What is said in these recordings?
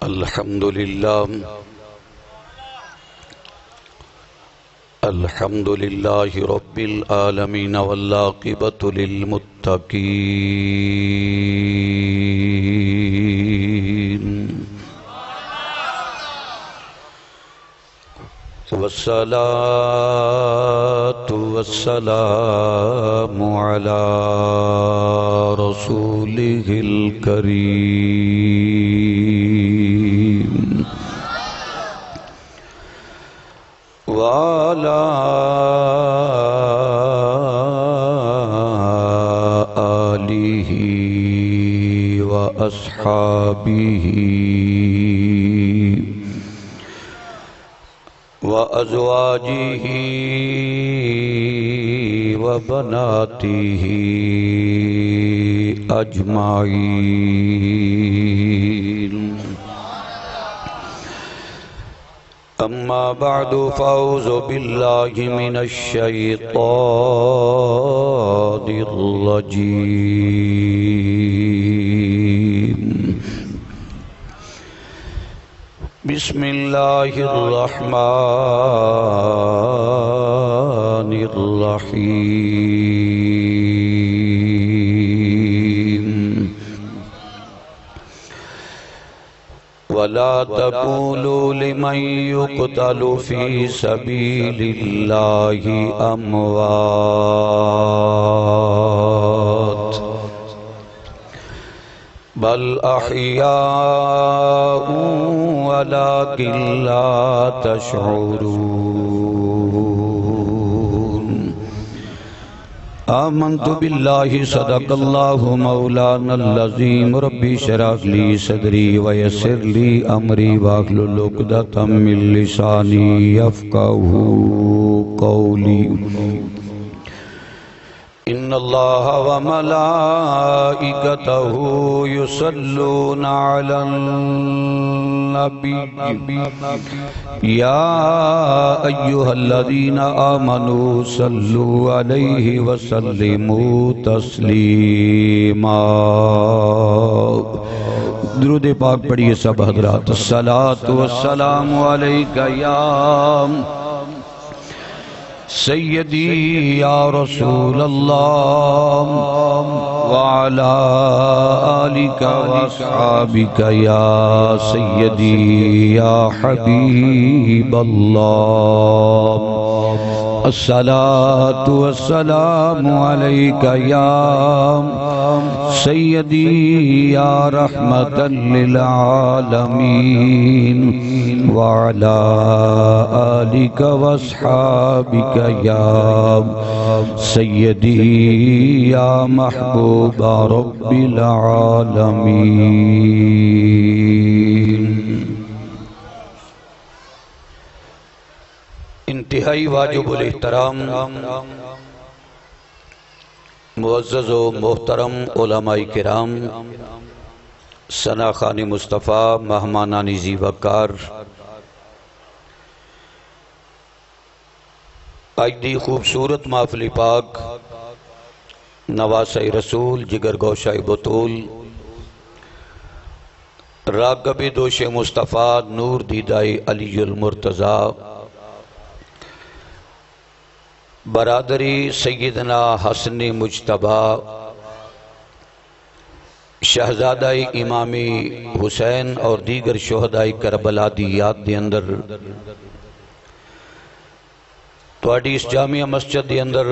الحمد لله رب العالمين والعاقبة للمتقين والصلاة والسلام على رسوله الكريم وعلى آله وأصحابه وأزواجه وبناته أجمعين أما بعد فأعوذ بالله من الشيطان الرجيم بسم الله الرحمن الرحيم ولا تقولوا لمن يقتل في سبيل الله أموات بل أحياء ولكن لا تشعرون آمنت بالله صدق الله مولانا العظيم ربي اشرح لي صدري ويسر لي أمري واحلل عقدة من لساني يفقهوا قولي إن الله وملائكته يصلون على النبي يا أيها الذين آمنوا صلوا عليه وسلموا تسليما درود پاک پڑھیے سب حضرات الصلاة والسلام علیک یا سیدی یا رسول اللہ وعلا آلک واصحابک یا سیدی یا حبیب اللہ الصلاة والسلام علیک یا سیدی یا رحمتا للعالمین وعلا آلک واصحابک یا سیدی یا محبوب رب العالمین انتہائی واجب الاحترام معزز و محترم علماء کرام ثناخان مصطفیٰ مہمانان ذی وقار آج دی خوبصورت محفل پاک نواسہ رسول جگر گوشہ بطول راغب دوش مصطفیٰ نور دیدائی علی المرتضی برادری سیدنا حسن مجتبہ شہزادہ امام حسین اور دیگر شہداء کربلا دی یاد دے اندر تواڈی اس جامعہ مسجد دے اندر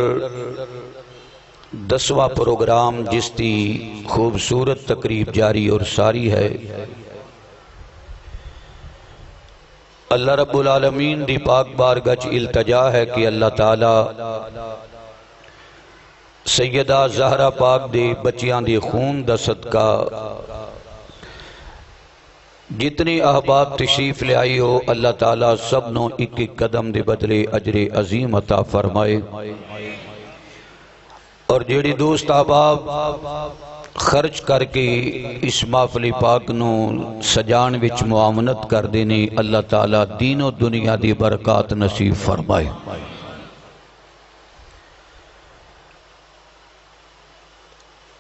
10واں پروگرام جس دی خوبصورت تقریب جاری اور ساری ہے اللہ رب العالمین دی پاک بارگاہ التجا ہے کہ اللہ تعالی سیدہ زہرا پاک دے بچیاں دے خون دا صدقہ جتنے احباب تشریف لے آئی ہو اللہ تعالیٰ سب نو ایک ایک قدم دے بدلے اجر عظیم عطا فرمائے اور جیڑی دوست احباب خرچ کر کے اس محفل پاک نو سجان وچ معاونت کر دینے اللہ تعالیٰ دین و دنیا دی برکات نصیب فرمائے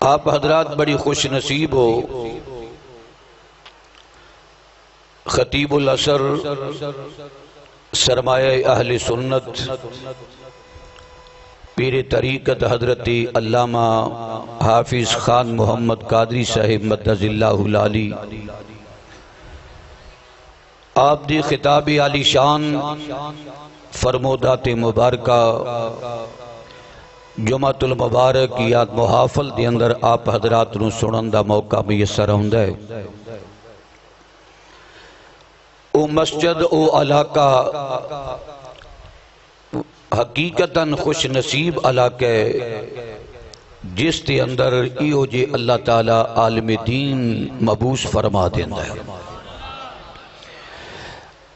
آپ حضرات بڑی خوش نصیب ہو خطیب العصر سرمایہ اہل سنت پیر طریقت حضرت علامہ حافظ خان محمد قادری صاحب مدد اللہ العالی آپ دی خطاب عالی شان فرمودات مبارکہ جمعۃ المبارک یاد محافل دے اندر آپ حضرات نو سنن دا موقع میسر ہوندا ہے۔ او مسجد او علاقہ حقیقتاً خوش نصیب علاقہ ہے جس کے اندر ایو جے اللہ تعالیٰ عالم دین مبعوث فرما دیندا ہے۔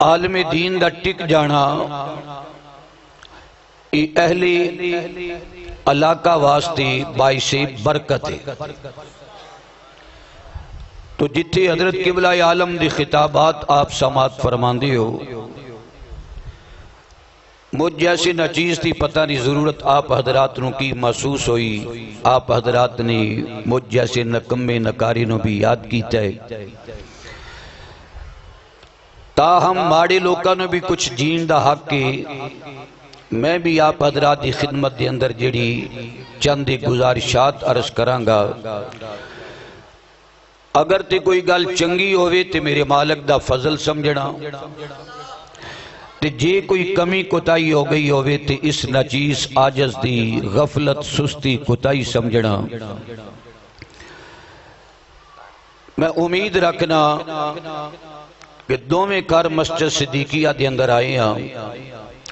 عالم دین دا ٹک جانا ای اہل علاقہ واسطے باعث برکت ہے۔ تو جتھے حضرت قبلہ عالم دی خطابات آپ سماعت فرماندے ہو، مجھ جیسی نہ چیز تھی پتہ نہیں ضرورت آپ حضرات نو کی محسوس ہوئی، آپ حضرات نے مجھ جیسے نکمے نکاری نو بھی یاد کیتا ہے، تاہم ماڑے لوکاں نو بھی کچھ جین دا حق کے میں بھی آپ حضرات دی خدمت دے اندر جڑی چند گزارشات عرض کرانگا۔ اگر تے کوئی گل چنگی ہوئے تے میرے مالک دا فضل سمجھنا، تے جے کوئی کمی کوتاہی ہو گئی ہوئے تے اس ناچیز عاجز دی غفلت سستی کوتاہی سمجھنا۔ میں امید رکھنا کہ دوویں کار مسجد صدیقیہ دے اندر آئے ہیں،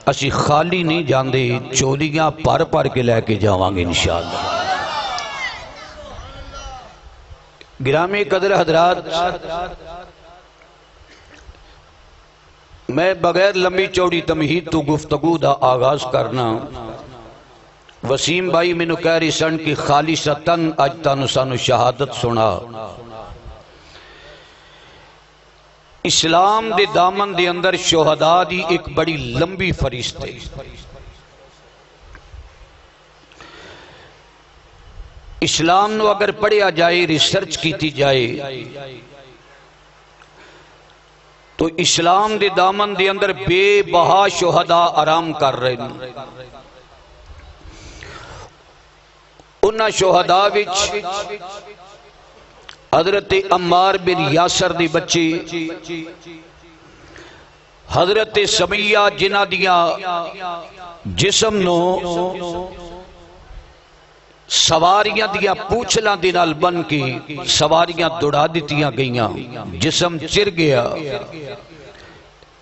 اسی خالی نہیں جاندے، چولیاں پار پار کے لے کے جاواں گے انشاءاللہ۔ گرامی قدر حضرات، میں بغیر لمبی چوڑی تمہید تو گفتگو دا آغاز کرنا۔ وسیم بھائی میں نو کہہ رہی سن کی خالصتاً اج تانو سانو شہادت سنا۔ اسلام دے دامن دے اندر شہداء دی ایک بڑی لمبی فہرست ہے۔ اسلام نو اگر پڑھیا جائے، ریسرچ کیتی جائے، تو اسلام دے دامن دے اندر بے بہا شہداء آرام کر رہے ہیں۔ انہاں شہداء وچ حضرت عمار بن یاسر دی بچی، حضرت سمیہ جنہ دیا جسم نو سواریاں دیا پوچھلاں دینال بن کے سواریاں دوڑا دیتیاں گئیاں، جسم چر گیا،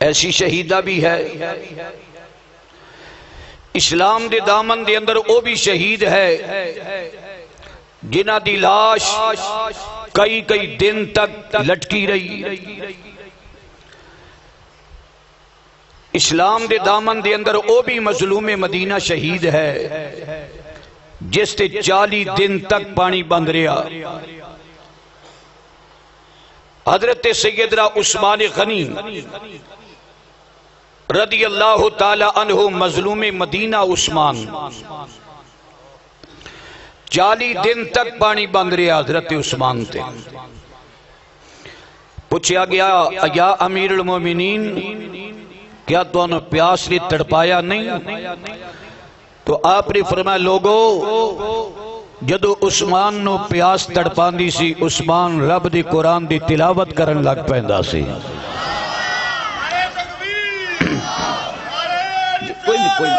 ایسی شہیدہ بھی ہے۔ اسلام دے دامن دے اندر وہ بھی شہید ہے جنہ دی لاش کئی دن تک لٹکی رہی۔ اسلام دے دامن دے اندر وہ بھی مظلوم مدینہ شہید ہے جس تے 40 دن تک پانی بند رہا۔ حضرت سیدنا عثمان غنی رضی اللہ تعالی عنہ مظلوم مدینہ عثمان 40 دن تک پانی بند رہا حضرت عثمان تے۔ پوچھا گیا یا امیر المومنین کیا تو انہوں پیاس نے تڑپایا نہیں؟ تو آپ نے فرمایا لوگو جدو عثمان نو پیاس تڑپان دی سی، عثمان رب دی قرآن دی تلاوت کرن لگ پہندا سی۔ کوئی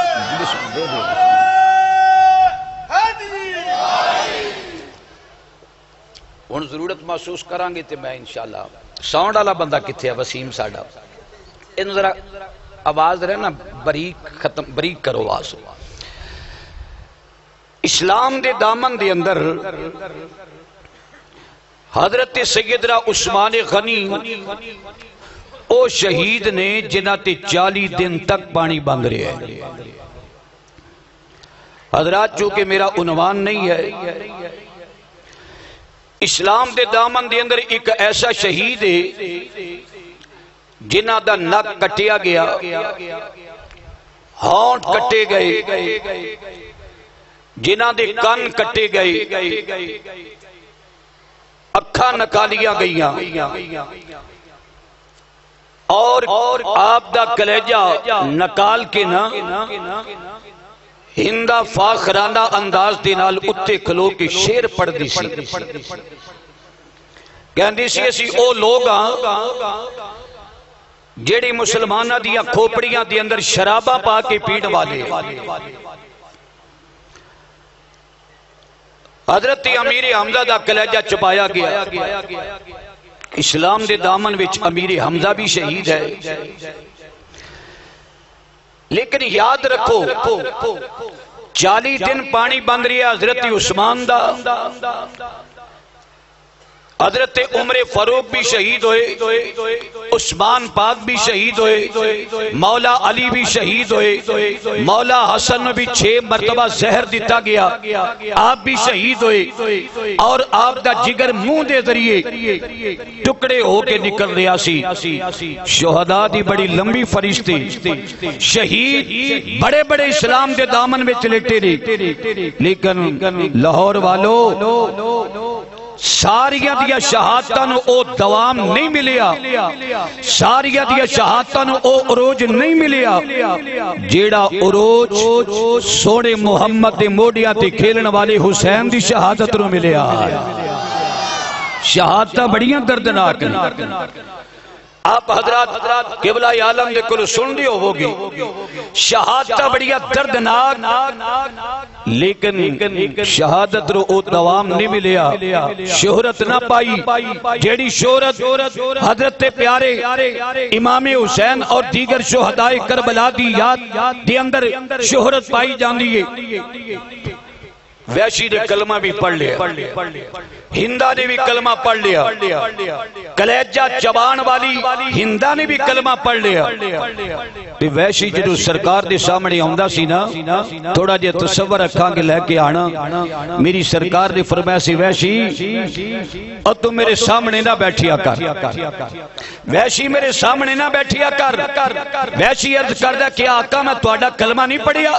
ان ضرورت محسوس کران گے تے میں انشاءاللہ ساؤنڈ والا بندہ کتھے ہے؟ وسیم ساڈا ان ذرا آواز رہنا بریک کرو آواز۔ اسلام دے دامن دے اندر حضرت سیدنا عثمان غنی او شہید نے جنہ تے 40 دن تک پانی بند رہے ہیں۔ حضرات چونکہ میرا عنوان نہیں ہے، اسلام دے دامن دے اندر ایک ایسا شہید ہے جنہ دا نک کٹیا گیا، ہونٹ کٹے گئے، جنہ دے کان کٹے گئے، اکھاں نکالیاں گئیاں، اور آپ دا کلیجہ نکال کے نا ہندہ فاخرانہ انداز دے نال اتے کھلو کے شیر پڑھ دی سی کہندی سی اسی او لوگ جیڑی مسلمانہ دیا کھوپڑیاں دی اندر شرابہ پا کے پیڑ والے حضرت امیر حمزہ دا کلیجہ چپایا گیا اسلام دے دامن وچ امیر حمزہ بھی شہید ہے لیکن یاد رکھو 40 دن پانی بند رہا حضرت عثمان دا حضرت عمر فاروق بھی شہید ہوئے عثمان پاک بھی شہید ہوئے مولا علی بھی شہید ہوئے مولا حسن بھی 6 مرتبہ زہر دیتا گیا آپ بھی شہید ہوئے اور آپ دا جگر منہ دے ذریعے ٹکڑے ہو کے نکل رہا سی شہداء دی بڑی لمبی فرشتے شہید بڑے بڑے اسلام دے دامن میں چلتے رہے لیکن لاہور والو ساریاں دیا شہادتاں او دوام نہیں ملیا ساریاں دیا شہادتاں او عروج نہیں ملیا جیڑا عروج سونے محمد دے موڈیاں تے کھیلن والے حسین دی شہادت رو ملیا شہادتاں بڑیاں دردناک آپ حضرات قبلہ عالم دے کلو سن دیو ہوگی شہادتہ بڑیا دردناک لیکن شہادت رو او دوام نہیں ملیا شہرت نہ پائی جیڑی شہرت حضرت پیارے امام حسین اور دیگر شہداء کربلا دی یاد دی اندر شہرت پائی جان دیئے ویشی نے کلمہ بھی پڑھ لیا ہندہ نے بھی کلمہ پڑھ لیا کلیجہ چبان والی ہندہ نے بھی کلمہ پڑھ لیا ویشی جدو سرکار دے سامنے آمدہ سی نا تھوڑا جے تصور رکھاں کے لے کے آنا میری سرکار نے فرمایا سی ویشی اور تم میرے سامنے نہ بیٹھیا کر ویشی میرے سامنے نہ بیٹھیا کر ویشی عرض کر دا کہ آقا میں توڑا کلمہ نہیں پڑھیا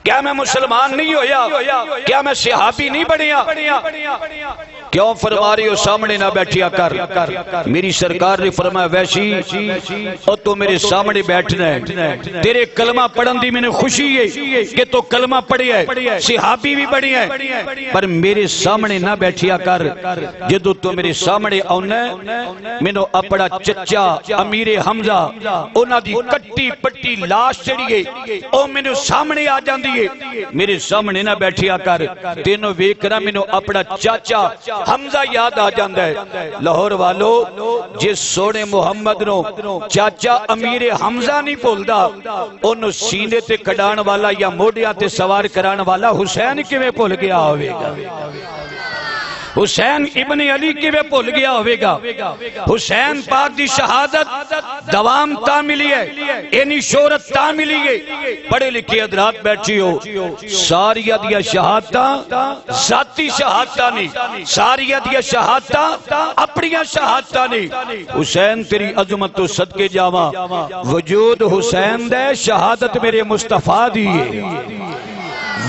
کیا میں مسلمان نہیں ہویا کیا میں صحابی نہیں بڑھیا کیوں فرما رہی ہو سامنے نہ بیٹھیا کر میری سرکار نے فرمایا ویشی اور تو میرے سامنے بیٹھنا ہے تیرے کلمہ پڑھن دی میں نے خوشی ہے کہ تو کلمہ پڑھی ہے صحابی بھی بڑھی ہے پر میرے سامنے نہ بیٹھیا کر جدو تو میرے سامنے آنا ہے میں نے اپنا چچا امیر حمزہ انہا دی کٹی پٹی لاش چڑھیے اور میں نے سامنے آ جان دی میرے سامنے نہ بیٹھیا کر تینوں ویکرہ میں نے اپنا چاچا حمزہ یاد آ جاندہ ہے لاہور والو جس سونے محمد نو چاچا امیر حمزہ نہیں بولدا انہوں سینے تے کڑان والا یا موڑیاں تے سوار کران والا حسین کے میں بھول گیا ہوئے گا حسین ابن علی کے میں بھول گیا ہوئے گا حسین پاک دی شہادت دوام تا ملی ہے اینی شہرت تا ملی ہے پڑھے لکھے حضرات بیٹھی ہو ساریہ دیا شہادتہ ذاتی شہادتہ نہیں ساریہ دیا شہادتہ اپنیاں شہادتہ نہیں حسین تیری عظمت تو صدقے جاواں وجود حسین دے شہادت میرے مصطفیٰ دیئے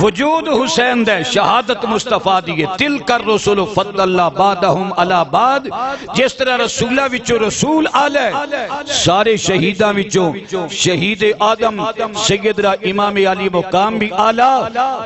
وجود حسین دے شہادت مصطفیٰ دیئے تل کر رسول فضل اللہ بعدہم علا بعد جس طرح رسولہ وچو رسول آلے سارے شہیدہ وچو شہید آدم سیدنا امام علی مقام بھی آلہ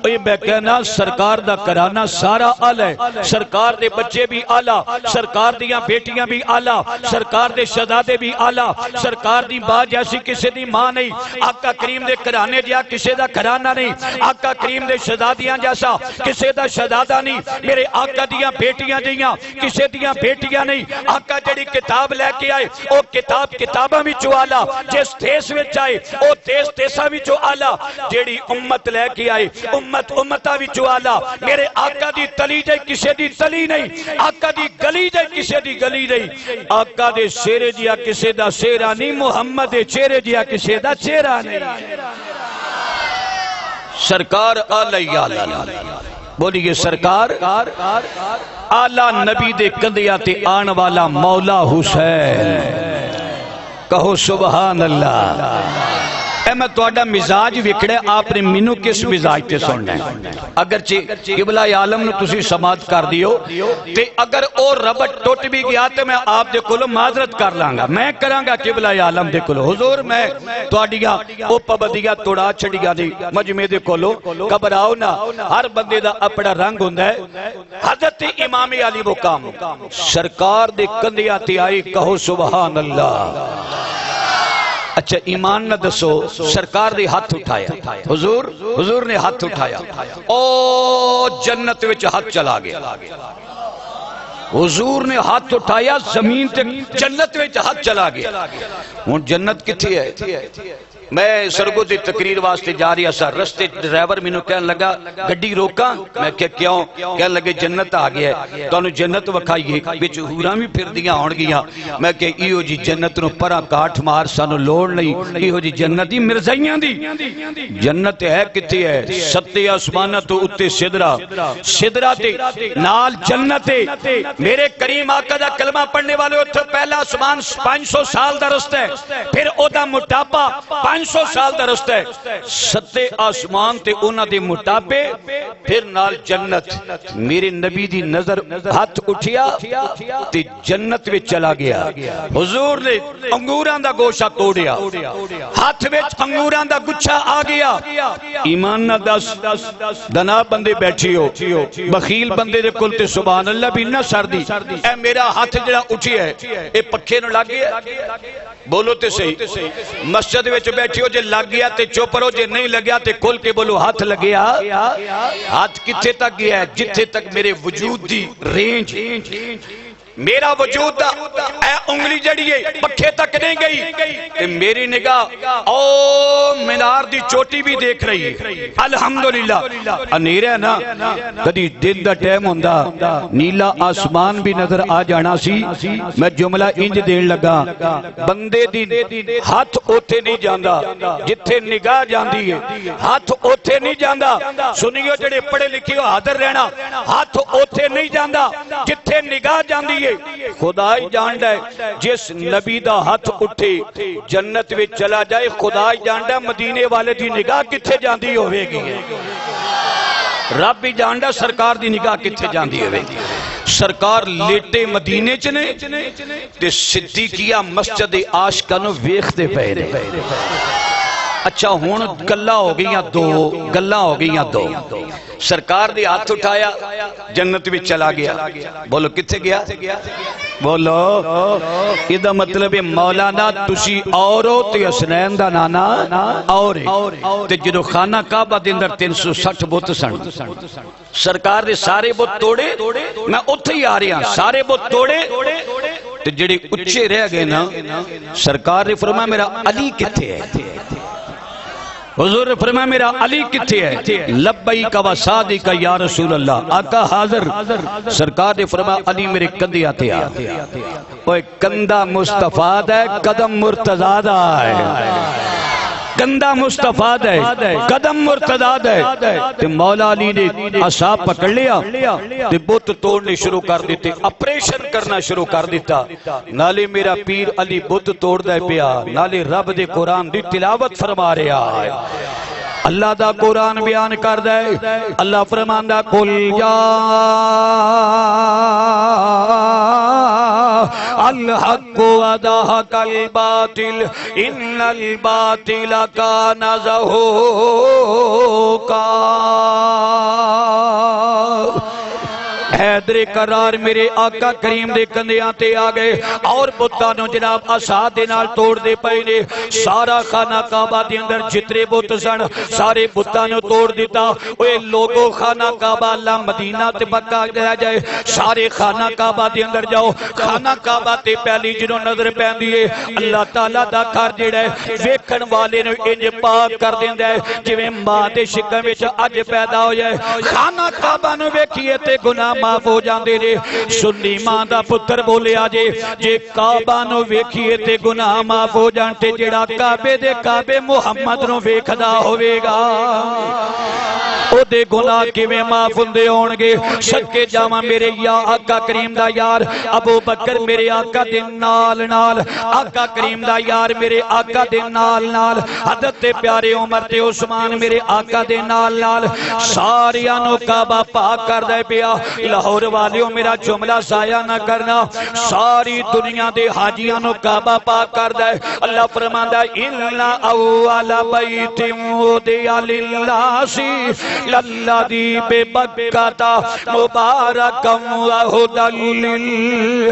اے میں کہنا سرکار دا کرانا سارا آلے سرکار دے بچے بھی آلہ سرکار دیاں بیٹیاں بھی آلہ سرکار دے شہزادے بھی آلہ سرکار دی باں جیسی کسی دی ماں نہیں آقا کریم دے کرانے جیا کسی دا کرانا نہیں آقا کریم دے شہزادیاں جیسا کسے دا شہزادہ نہیں میرے آقا دیاں بیٹیاں دیاں کسے دیاں بیٹیاں نہیں آقا جڑی کتاب لے کے آئے او کتاب کتابہ بھی چو آلہ جس تیس میں چاہے او تیس تیسہ بھی چو آلہ جڑی امت لے کے آئے امت امتہ بھی چو آلہ میرے آقا دی تلی جائے کسے دی تلی نہیں آقا دی گلی جائے کسے دی گلی نہیں آقا دے سیرے جیا کسے دا سیرہ نہیں محمد دے چیرے جیا کسے دا چیرہ نہیں سرکار آلہ آلہ بولیے سرکار آلہ نبی دے کندیاتے آن والا مولا حسین کہو سبحان اللہ اے میں توڑا مزاج وکڑے آپ نے منو کس مزاج تے سننا ہے اگرچہ قبلہ عالم نے تسی سماعت کر دیو تے اگر او ربط ٹوٹ بھی گیا تے میں آپ دے کولو معذرت کر لانگا میں کرانگا قبلہ عالم دے کولو حضور میں توڑیا او پابندیاں توڑا چھڑیا دی مجمع دے کولو گھبراؤ نہ ہر بندے دا اپنا رنگ ہوندا ہے حضرت امام علی مقام سرکار دے کندھیاں تے آئی کہو سبحان اللہ اچھا ایمان نہ دسو سرکار نے ہاتھ اٹھایا حضور نے ہاتھ اٹھایا او جنت وچ ہاتھ چلا گیا حضور نے ہاتھ اٹھایا زمین تے جنت وچ ہاتھ چلا گیا ہن جنت کتھی ہے میں سرگو دی تقریر واسطے جا رہا سا رستے ڈرائیور مینوں کہنے لگا گڈی روکاں میں کہ کیوں کہنے لگے جنت آ گیا ہے تو انہوں جنت وکھائیے بچ ہوراں بھی پھر دیاں ہون گیاں میں کہ ایو جی جنت نو پرا کاٹ مار سانو لوڑ نہیں ایو جی جنت دی مرزائیاں دی جنت ہے کتھی ہے ستے آسمانہ تو اتے صدرہ تے نال جنت میرے کریم آقا دا کلمہ پڑھنے والے اتھے پہلا آسمان 500 سال دا رستہ ہے پھر او دا موٹاپا 500 سال دا رستہ ہے ستے آسمان تے اونا دے موٹاپے پھر نال جنت میرے نبی دی نظر ہاتھ اٹھیا تے جنت وچ چلا گیا حضور نے انگوران دا گوشہ توڑیا ہاتھ وچ انگوران دا گچھا آ گیا ایمان نہ دس دنا بندے بیٹھی ہو بخیل بندے دے کل تے سبحان اللہ بھی نہ سر دی اے میرا ہاتھ جڑا اٹھی ہے اے پکھے نو لگ گیا بولو تے صحیح مسجد وچ بیٹھی ہو جے لگ گیا تے چپ رہو جے نہیں لگیا تے کھول کے بولو ہاتھ لگیا ہاتھ کتھے تک گیا ہے جتھے تک میرے وجود دی رینج میرا وجود دا اے انگلی جڑی ہے پکھے تک نہیں گئی تے میری نگاہ او مینار دی چوٹی بھی دیکھ رہی ہے الحمدللہ انیر ہے نا کدی دن دا ٹائم ہوندا نیلا آسمان بھی نظر آ جانا سی میں جملہ انج دین لگا بندے دی ہاتھ اوتھے نہیں جاندا جتھے نگاہ جاندی ہے ہاتھ اوتھے نہیں جاندا سنیو جڑے پڑھے لکھے ہو حاضر رہنا ہاتھ اوتھے نہیں جاندا جتھے نگاہ جاندی خدائی جانڈا ہے جس نبی دا ہاتھ اٹھے جنت وچ چلا جائے خدائی جانڈا مدینے والے دی نگاہ کتھے جاندی ہوئے گی رب بھی جانڈا سرکار دی نگاہ کتھے جاندی ہوئے گی سرکار لیٹے مدینے چنے تے صدیقیہ مسجد عاشقانو ویکھتے پہنے اچھا ہون گلہ ہو گئیاں دو سرکار دی ہاتھ اٹھایا جنت بھی چلا گیا بولو کتھے گیا بولو ادھا مطلب مولانا تسی اورو تے حسنین دا نانا اورے تے جدو خانہ کعبہ دیندر 360 بت سن سرکار دے سارے بت توڑے میں اتھے ہی آ رہی ہاں سارے بت توڑے تے جڑے اچھے رہ گئے نا سرکار نے فرمایا میرا علی کتھے ہے حضور نے فرمایا میرا علی کتھے ہے لبیک و صادق یا رسول اللہ آقا حاضر سرکار نے فرمایا علی میرے کندھے آتے اوہ کندھا مصطفیٰ ہے قدم مرتضیٰ ہے کندھا مصطفیٰ ہے قدم مرتضیٰ ہے تے مولا علی نے عصا پکڑ لیا تے بت توڑنے شروع کر دیتے اپریشن کرنا شروع کر دیتا نالے میرا پیر علی بت توڑ دے پیا نالے رب دے قرآن دی تلاوت فرما رہا ہے اللہ دا قرآن بیان کر دے اللہ فرماندہ قل یا الحق وضحق الباطل ان الباطل کان زہوقا حیدر قرار میرے آقا کریم دے کندھیاں تے آ گئے اور بتانوں جناب عصا دے نال توڑ دے پئے نے سارا خانہ کعبہ دے اندر جتنے بت سن سارے بتانوں توڑ دیتا اوے لوگو خانہ کعبہ اللہ مدینہ تے پکا رہ جائے سارے خانہ کعبہ دے اندر جاؤ خانہ کعبہ تے پہلی جنوں نظر پیندی ہے اللہ تعالیٰ دا گھر جڑا ہے ویکھن والے نوں انج پاک کر دیندا ہے جویں ماں دے شکم وچ اج پیدا ہو جائے خانہ کعبہ نوں ویکھیے تے گناہ معاف ہو جاندے نے سنی ماں دا پتر بولیا جے کعبہ نو ویکھیے تے گناہ معاف ہو جان تے جڑا کعبے دے کعبے محمد نو ویکھدا ہوے گا او دے گناہ کیویں معاف ہوندے ہون گے صدقے جاواں میرے یا آقا کریم دا یار ابو بکر میرے آقا دے نال نال آقا کریم دا یار میرے آقا دے نال نال حضرت پیارے عمر تے عثمان میرے آقا دے نال نال ساریاں نو کعبہ پاک کر دے پیا لاہور والیوں میرا جملہ ضائع نہ کرنا ساری دنیا دے حاجیاں نو کعبہ پاک کر دے اللہ فرماندا ان اول بیت وضع للناس للذی ببکۃ مبارکا وہدی للعالمین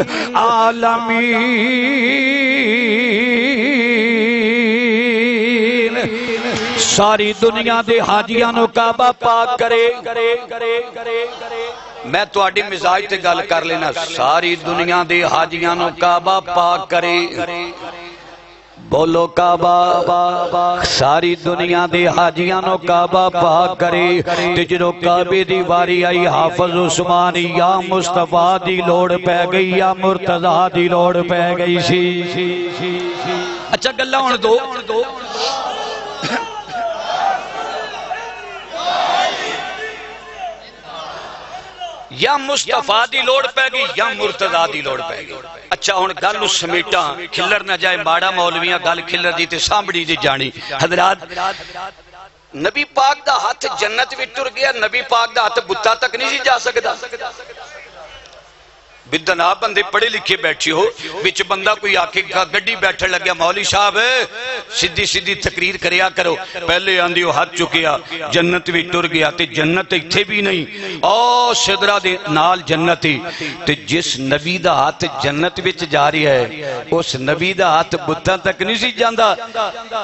ساری دنیا دے حاجیاں نو کعبہ پاک کرے میں تو آڈی مزاج تے گل کر لینا ساری دنیا دے حاجیاں نو کعبہ پاک کرے بولو کعبہ ساری دنیا دے حاجیاں نو کعبہ پاک کرے تے جنو کعبے دی واری آئی حافظ عثمان یا مصطفیٰ دی لوڑ پہ گئی یا مرتضیٰ دی لوڑ پہ گئی سی اچھا گلہ ہون دو یا مصطفیٰ دی لوڑ پہ گئی یا مرتضیٰ دی لوڑ پہ گئی اچھا ہون گل اس سمیٹا کھلر نہ جائے ماڑا مولویاں گل کھلر دی تے سامبڑی دی جانی حضرات نبی پاک دا ہاتھ جنت بھی ٹر گیا نبی پاک دا ہاتھ بتا تک نہیں جا سکتا بدنا بندے پڑھے لکھے بیٹھے ہو بچ بندہ کوئی آکے گڑی بیٹھے لگیا مولوی صاحب سیدھی سیدھی تقریر کریا کرو پہلے آندھی ہو ہاتھ چکیا جنت بھی ٹر گیا تے جنت اتھے بھی نہیں او صدرہ دے نال جنتی تے جس نبی دا ہاتھ جنت بچ جاری ہے اس نبی دا ہاتھ بتاں تک نہیں سی جاندہ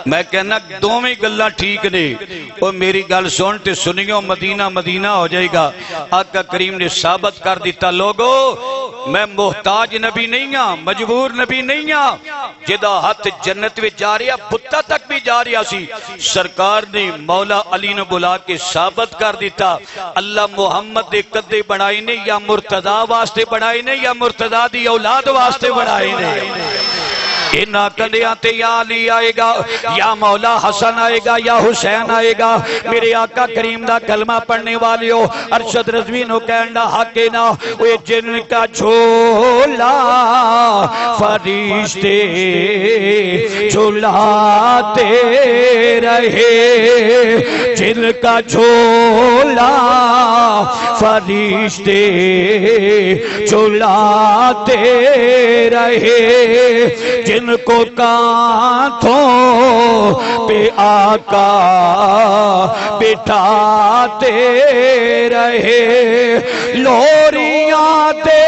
میں کہنا دو میں گلہ ٹھیک نے اور میری گل سن تے سنیوں مدینہ مدینہ ہو جائے گا آقا کریم نے ثابت کر دیتا لوگو میں محتاج نبی نہیں ہاں مجبور نبی نہیں ہاں جدا ہاتھ جنت میں جاریا بتا تک بھی جاریا سی سرکار نے مولا علی نے بلا کے ثابت کر دیتا اللہ محمد دے قدے بنائی نے یا مرتضیٰ واسطے بنائی نے یا مرتضیٰ دی اولاد واسطے بنائی نے انہا کندیاں تے یا علی آئے گا یا مولا حسن آئے گا یا حسین آئے گا میرے آقا کریم دا کلمہ پڑھنے والی ہو ارشد رضوی نو کہنا حقے نا وہ جن کا جھولا فرشتے جھولاتے رہے جن کا جھولا فرشتے جھولاتے رہے جن کو کانٹوں پہ آقا بٹھاتے رہے لوریاں دے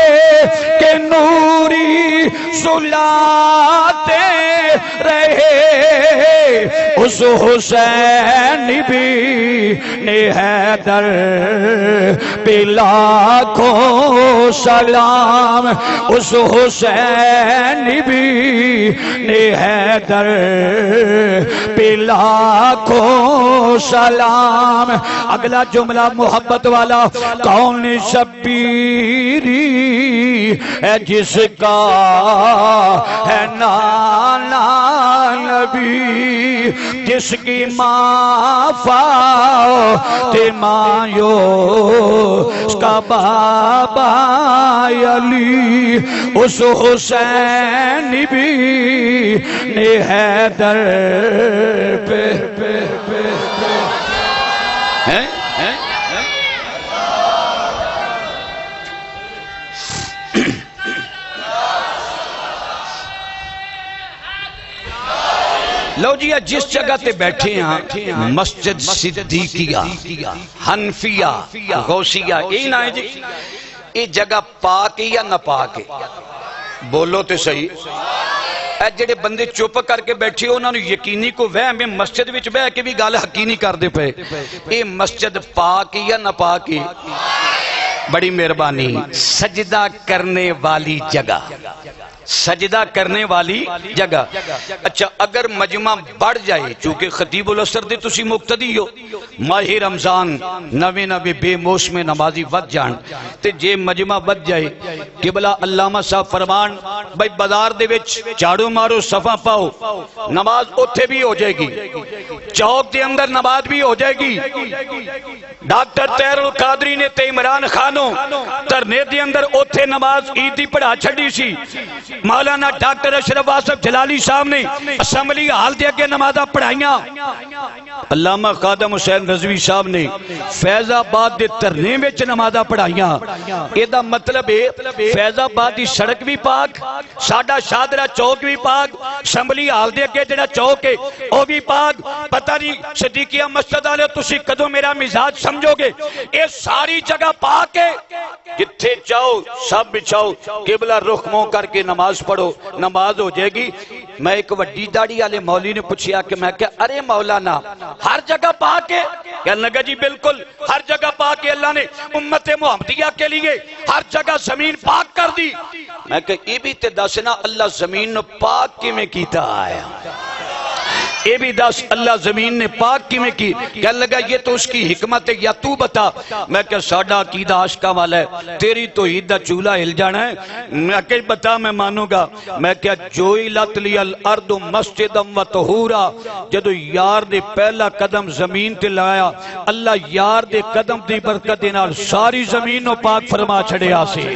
کہ نوری سلاتے رہے اس حسین بھی نے حیدر پہ لاکھوں سلام اس حسین بھی نے حیدر پہ لاکھوں سلام اگلا جملہ محبت والا کون شبیری ہے جس کا ہے نانا نبی جس کی ماں فاطمہ مایو اس کا بابا علی اس حسین بھی نے حیدر پہ لو جی جس جگہ تے بیٹھے ہیں مسجد صدیقیہ حنفیہ غوثیہ یہی نہ ہے جی یہ جگہ پاک یا نہ پاک بولو تے صحیح اے جڑے بندے چپ کر کے بیٹھے ہو انہوں نے یقینی کو وہم میں مسجد وچ بہ کے بھی گل حقینی کر دے پے یہ مسجد پاک یا نہ پاک بڑی مہربانی سجدہ کرنے والی جگہ سجدہ کرنے والی جگہ اچھا اگر مجمع بڑھ جائے چونکہ خطیب الاسر دے تسی مقتدی ہو ماہ رمضان نوے نوے بے موسم نمازی ود جان تے جے مجمع بڑھ جائے قبلہ علامہ صاحب فرمان بھائی بازار دے وچ جھاڑو مارو صفا پاؤ نماز اتھے بھی ہو جائے گی چوک دے اندر نماز بھی ہو جائے گی ڈاکٹر طاہر القادری نے تے عمران خانوں دھرنے دے اندر اوتھے نماز عیدی پڑھا چھڈی سی. مولانا ڈاکٹر اشرف آصف جلالی صاحب نے اسمبلی ہال دے اگے نمازاں پڑھائیاں. علامہ خادم حسین رضوی صاحب نے فیض آباد دے دھرنے وچ نمازاں پڑھائیاں. اے دا مطلب ہے فیض آباد دی سڑک بھی پاک، ساڈا شادرہ چوک بھی پاک، اسمبلی ہال دے اگے جڑا چوک ہے او بھی پاک. پتہ نہیں صدیقیہ مسجد والے تسی کدوں میرا مزاج سمجھو گے. اے ساری جگہ پاک ہے، جتھے جاؤ سب بچھاؤ قبلہ رخ منہ کر کے نماز پڑھو، نماز ہو جائے گی. میں ایک وڈی داڑھی والے مولوی نے پوچھا کہ میں کہا ارے مولانا ہر جگہ پاک ہے؟ کہنے لگا جی بالکل ہر جگہ پاک ہے. اللہ نے امت محمدیہ کے لیے ہر جگہ زمین پاک کر دی. میں کہا یہ بھی تے دسنا اللہ زمین نو پاک کی میں کیتا آیا، اے بھی دس اللہ زمین نے پاک کی میں کی. کہنے لگا یہ تو اس کی حکمت ہے، یا تو بتا. میں کہ ساڈا عقیدہ عاشقاں والا ہے، تیری توحید دا چولہا ہل جانا ہے. میں کہ بتا میں مانوں گا. میں کہ جوئلت لی الارض مسجدا و طہورا، جدو یار نے پہلا قدم زمین تے لایا اللہ یار دے قدم دی برکت دے نال ساری زمین نو پاک فرما چھڑیا سی.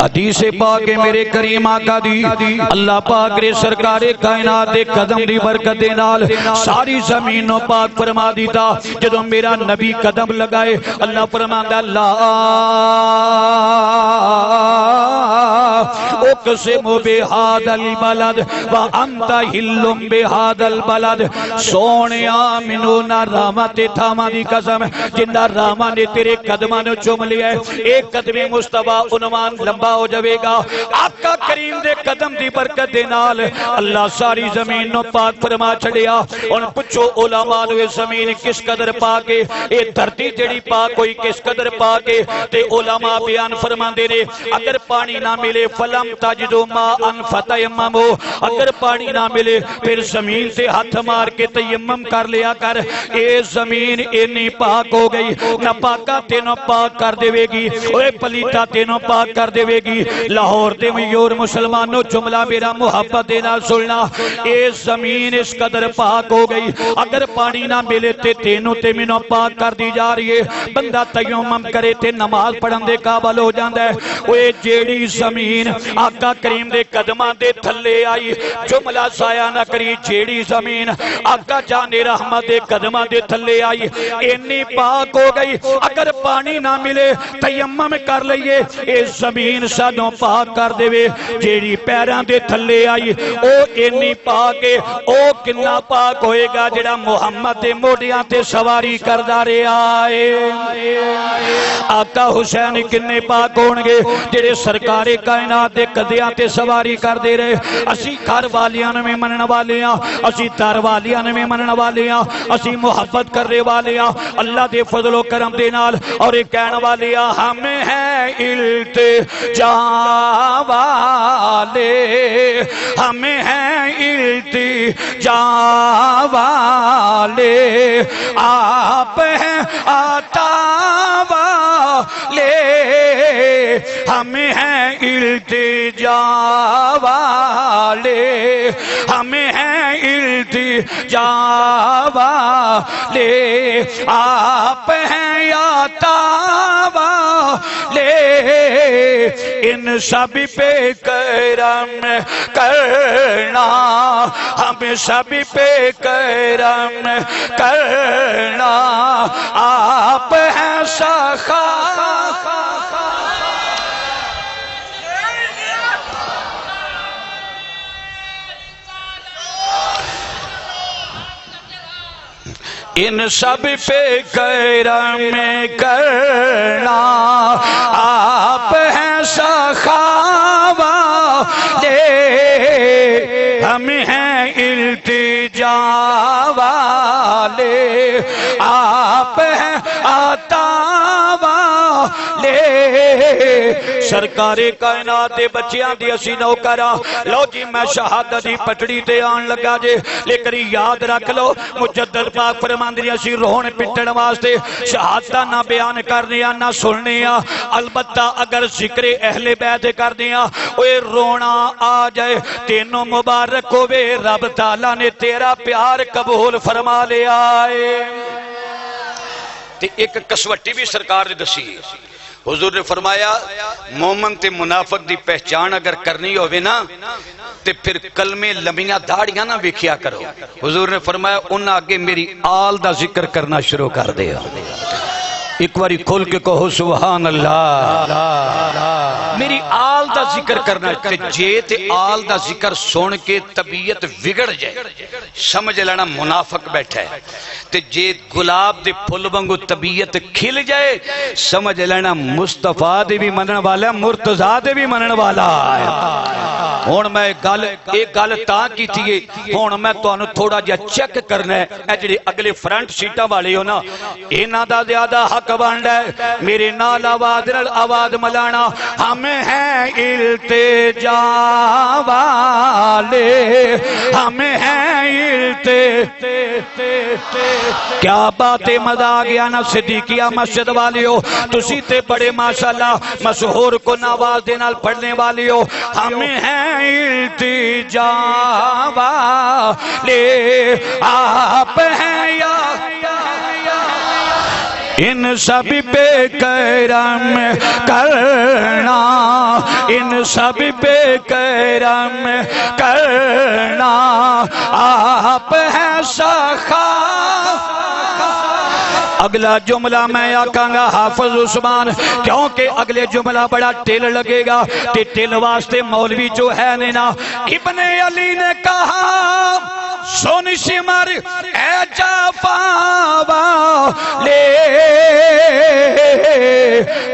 حدیث پاک میرے کریم آقا دی اللہ پاک رے سرکار کائنات دے قدم دی برکت دے نال ساری زمین و پاک فرما دیتا. جدو میرا نبی قدم لگائے اللہ فرماندا لا اقسم بہذا البلد وانت حل بہذا البلد. سونیا مینوں نہ رحمت تھاواں دی قسم جنہ رحماں نے تیرے قدماں نو چوم لیا ہے. ایک قدم مصطفیٰ عنوان لمبا ہو جاوے گا. آقا کریم دے قدم دی برکت دے نال اللہ ساری زمین نو پاک فرما چھڑیا. ان پچھو علماء نو زمین کس قدر پاک ہے، اے دھرتی جڑی پاک ہوئی کس قدر پاک ہے. تے علماء بیان فرماندے نے اگر پانی نہ ملے فلم تجدو ماء فتیممو، اگر پانی نہ ملے پھر زمین سے ہاتھ مار کے تیمم کر لیا کر. اے زمین انی پاک ہو گئی، نہ پاکا تینوں پاک کر دے گی، اے پلیتا تینوں پاک کر دے گی. لاہور دے میور مسلمانوں جملہ میرا محبت دینا سننا. اے زمین اس قدر پاک ہو گئی اگر پانی نہ ملے تے تینوں تے منوں پاک کر دی جا رہی ہے. بندہ تیمم کرے تے نماز پڑھن دے قابل ہو جاندا ہے. اوے جیڑی زمین آقا کریم دے قدماں دے تھلے آئی جملہ ضائع نہ کری. جیڑی زمین آقا جان رحمت دے قدماں دے تھلے آئی انی پاک ہو گئی اگر پانی نہ ملے تیمم کر لئیے اے زمین سانوں پاک کر دے وے. جیڑی پیراں دے تھلے آئی او انی پاک ہے. او کنا پاک ہوئے گا جڑا محمد دے موڑیاں تے سواری کردہ رہے آئے. آقا حسین کنے پاک ہونگے جڑے سرکار کائنات دے قدیاں تے سواری کر دے رہے. اسی گھر والیاں میں منن والیاں، اسی دار والیاں میں منن والیاں، اسی محبت کرنے والیاں اللہ دے فضل و کرم دے نال. اور ایک کہن والیاں ہم ہیں التجا والے، ہم ہیں التجا والے، آپ ہیں عطا والے، ہم ہیں التجا والے، ہم ہیں التجا والے، آپ ہیں عطا والے. ان سب پہ کرم کرنا، ہم سب پہ کرم کرنا، آپ ہیں سخا. ان سب پہ کرم کرنا، آپ ہیں سخاوہ دے، ہم ہیں التجا والے، آپ ہیں عطا لے سرکار کائنات دے بچیاں دی اسی نوکرا لو جی میں شہادت دی پٹڑی تے آن لگا جے لیکن یاد رکھ لو مجدد پاک فرماندے اسی رون پٹن واسطے شہادت نہ بیان کرنے نہ سننے البتہ اگر ذکر اہل بیت کرنے اوے رونا آ جائے تینوں مبارک ہوئے رب تعالیٰ نے تیرا پیار قبول فرما لیا ہے تے ایک کسوٹی بھی سرکار نے دسی حضور نے فرمایا مومن تے منافق دی پہچان اگر کرنی ہوئے نا تے پھر کلمے لمیاں داڑیاں نہ ویکھیا کرو حضور نے فرمایا انہاں آگے میری آل دا ذکر کرنا شروع کر دیا ایک باری کھول کے کہو سبحان اللہ میری آل دا ذکر کرنا تے جے تے آل دا ذکر سن کے طبیعت بگڑ جائے سمجھ لینا منافق بیٹھا ہے تے جے گلاب دے پھل وانگو طبیعت کھل جائے سمجھ لینا مصطفیٰ دے بھی منن والا مرتضیٰ دے بھی منن والا ہون میں ایک گل تاں کی تھی ہون میں تو انہوں تھوڑا جا چیک کرنا ہے اے جڑے اگلے فرنٹ سیٹاں والے ہو نا اینا دا زیادہ حق بانڈا ہے میرے نال آواز ملانا ہم ہیں التجا والے ہم ہیں کیا باتیں مزہ آ گیا نا صدیقیہ مسجد والی ہو تسی تے بڑے ماشاءاللہ مشہور کو نواز دینا پڑھنے والی ہو ہم ہیں التجا والے آپ ہیں یا ان سب پہ کرم کرنا ان سب پہ کرم کرنا آپ ہیں سخا اگلا جملہ میں آکھاں گا حافظ عثمان کیونکہ اگلے جملہ بڑا ٹل لگے گا کہ ٹل واسطے مولوی جو ہے نینا ابن علی نے کہا سن شمر اے جفاوا لے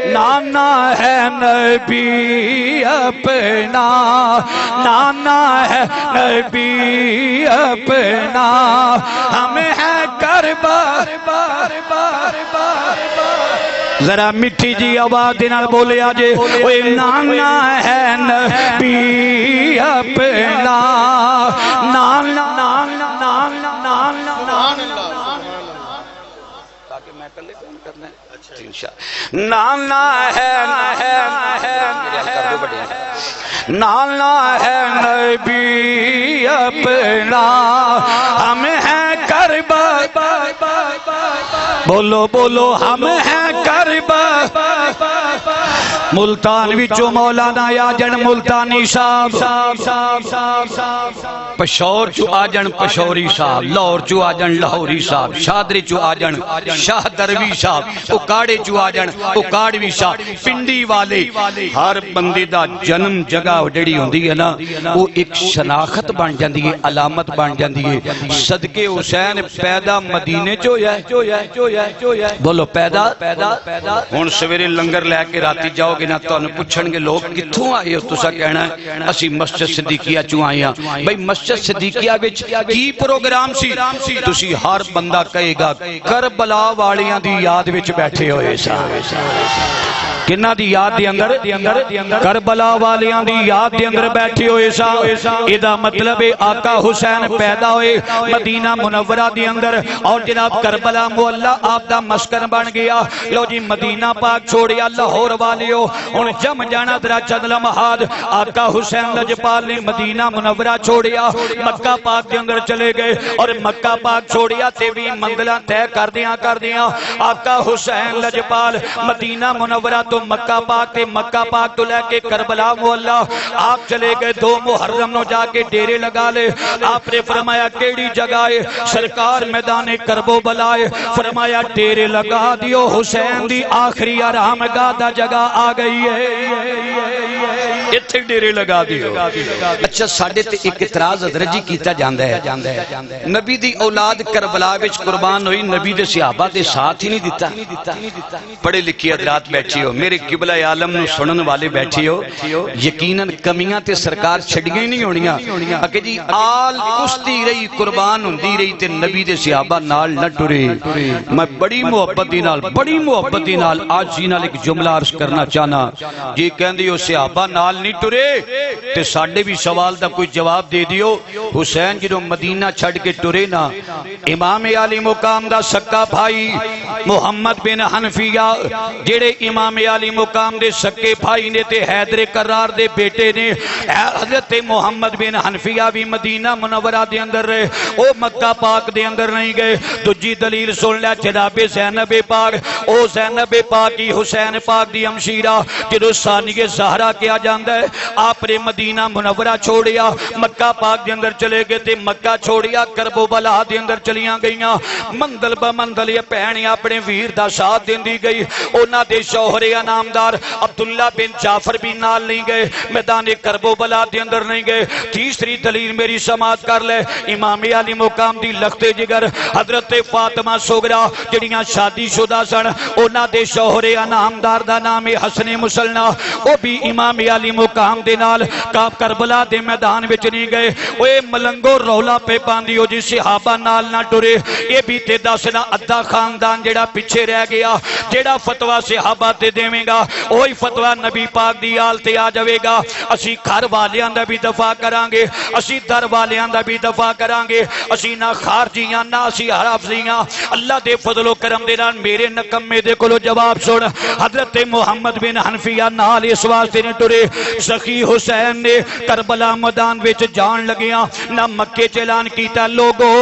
نانا ہے نبی اپنا نانا ہے نبی اپنا ہم ہیں کربا ذرا مٹھی جی آواز دینا بولے آجے اوے نانا ہے نبی اپنا نانا نانا نانا نانا تاکہ میں کل لے کرنا ہے نانا ہے نانا ہے نبی اپنا ہم ہیں کربا بولو بولو ہم ہیں کربا ملتان وچوں مولانا آجن ملتانی صاحب پشور چو آجن پشوری صاحب لاہور چو آجن لاہوری صاحب شادری چو آجن شاہ دروی صاحب اکاڑے چو آجن اکاڑوی صاحب پنڈی والے ہر بندے دا جنم جگہ جڑی ہوندی ہے نا وہ ایک شناخت بن جاندی ہے علامت بن جاندی ہے صدقے حسین پیدا مدینے چو ہے بولو پیدا ہون سویرے لنگر لے کے راتی جاؤ گے نا تو انہوں پوچھن گے لوگ کتھوں آئے ہو تو سا کہنا ہے اسی مسجد صدیقیہ چوں آئے ہیں بھئی مسجد صدیقیہ وچ کی پروگرام سی تسی ہر بندہ کہے گا کربلا والیاں دی یاد وچ بیٹھے ہوئے سا کنہ دی یاد دی اندر کربلا والیاں دی یاد دی اندر بیٹھے ہوئے سا ایدہ مطلب آقا حسین پیدا ہوئے مدینہ منورہ دی اندر اور جناب کربلا مولا آپ دا مسکن بن گیا لو جی مدینہ پاک چھوڑیا لاہور والیو ان جم جانا درہ چند لمحات آقا حسین لجپال نے مدینہ منورہ چھوڑیا مکہ پاک دی اندر چلے گئے اور مکہ پاک چھوڑیا تیوی مندلہ تے کر دیا آقا حسین لجپال مدینہ منورہ تو مکہ پاک تے مکہ پاک تو لے کے کربلا مولا آپ چلے گئے 2 محرم نو جا کے ڈیرے لگا لے آپ نے فرمایا کیڑی جگہ سرکار میدان کربو بلائے فرمایا ڈیرے لگا دیو حسین دی آخری آرام گاہ دا جگہ آ گئی ہے اتھے ڈیرے لگا دیو۔ اچھا ساڑھے تے ایک اعتراض حضرت جی کیتا جاندہ ہے، نبی دی اولاد کربلا وچ قربان ہوئی، نبی دے صحابہ دے ساتھ ہی نہیں دیتا۔ پڑھے لکھی حضرات بیٹھی ہو، میرے قبلہ عالم نو سنن والے بیٹھی ہو، یقیناً کمیاں تے سرکار چھڑیاں ہی نہیں ہونیاں کہ جی آل کشتی رہی قربان ہوندی رہی تے نبی دے صحابہ نال نہ ٹرے۔ میں بڑی محبت دی نال آج جی نال ایک جملہ عرض کرنا چاہنا، یہ کہندی ہو صحابہ نال نہیں ٹرے تے ساڑھے بھی سوال دا کوئی جواب دے دیو۔ حسین جنہوں مدینہ چھڑ کے ٹرے نا، امام علی مقام دا سکا بھائی محمد بن حنفیہ جڑے امام علی مقام دے سکے بھائی نے تے حیدر کرار دے بیٹے نے، حضرت محمد بن حنفیہ بھی مدینہ منورہ دے اندر رہے، او مکہ پاک دے اندر نہیں گئے۔ دوجی دلیل سن لیا جناب زینب پاک، او زینب پاک کی حسین پاک دی ہمشیرہ جدو ثانی زہرا کیا جاندہ ہے، آپ نے مدینہ منورہ چھوڑیا، مکہ پاک دے اندر چلے گئے تے مکہ چھوڑیا، کرب و بلا دے اندر چلیاں گئیاں، مندل بمندل یہ پہنی اپنے ویر دا ساتھ دین دی گئی۔ اونا دے شوہر انعامدار عبداللہ بن جعفر بھی نال نہیں گئے، میدان کرب و بلا دے اندر نہیں گئے۔ تیسری دلیل میری سماعت کر لے، امام علی مقام دی لخت جگر حضرت فاطمہ سغرا جڑیاں شادی شدہ سن، اونا دے شوہر انعامدار دا نام حسن مسلنا، او بھی امام علی مقام دے نال کربلا دے میدان وچ نہیں گئے۔ اوے ملنگو رولا پہ باندھی ہو جی صحابہ نال نہ ٹرے، اے بھی تے دسنا ادھا خاندان جڑا پیچھے رہ گیا، جڑا فتوہ صحابہ تے دیویں گا وہی فتوہ نبی پاک دی آل تے آ جاوے گا۔ اسی گھر والیاں دا بھی دفاع کرانگے، اسی در والیاں دا بھی دفاع کرانگے، اسی نہ خارجیاں نہ اسی حرافزیاں۔ اللہ دے فضل و کرم دے نال میرے نکمے دے کلو جواب سن، حضرت محمد بن حنفیہ نال اس واسطے نے ٹرے، سخی حسین نے کربلا میدان وچ جان لگیاں نہ مکے چلان کیتا لوگو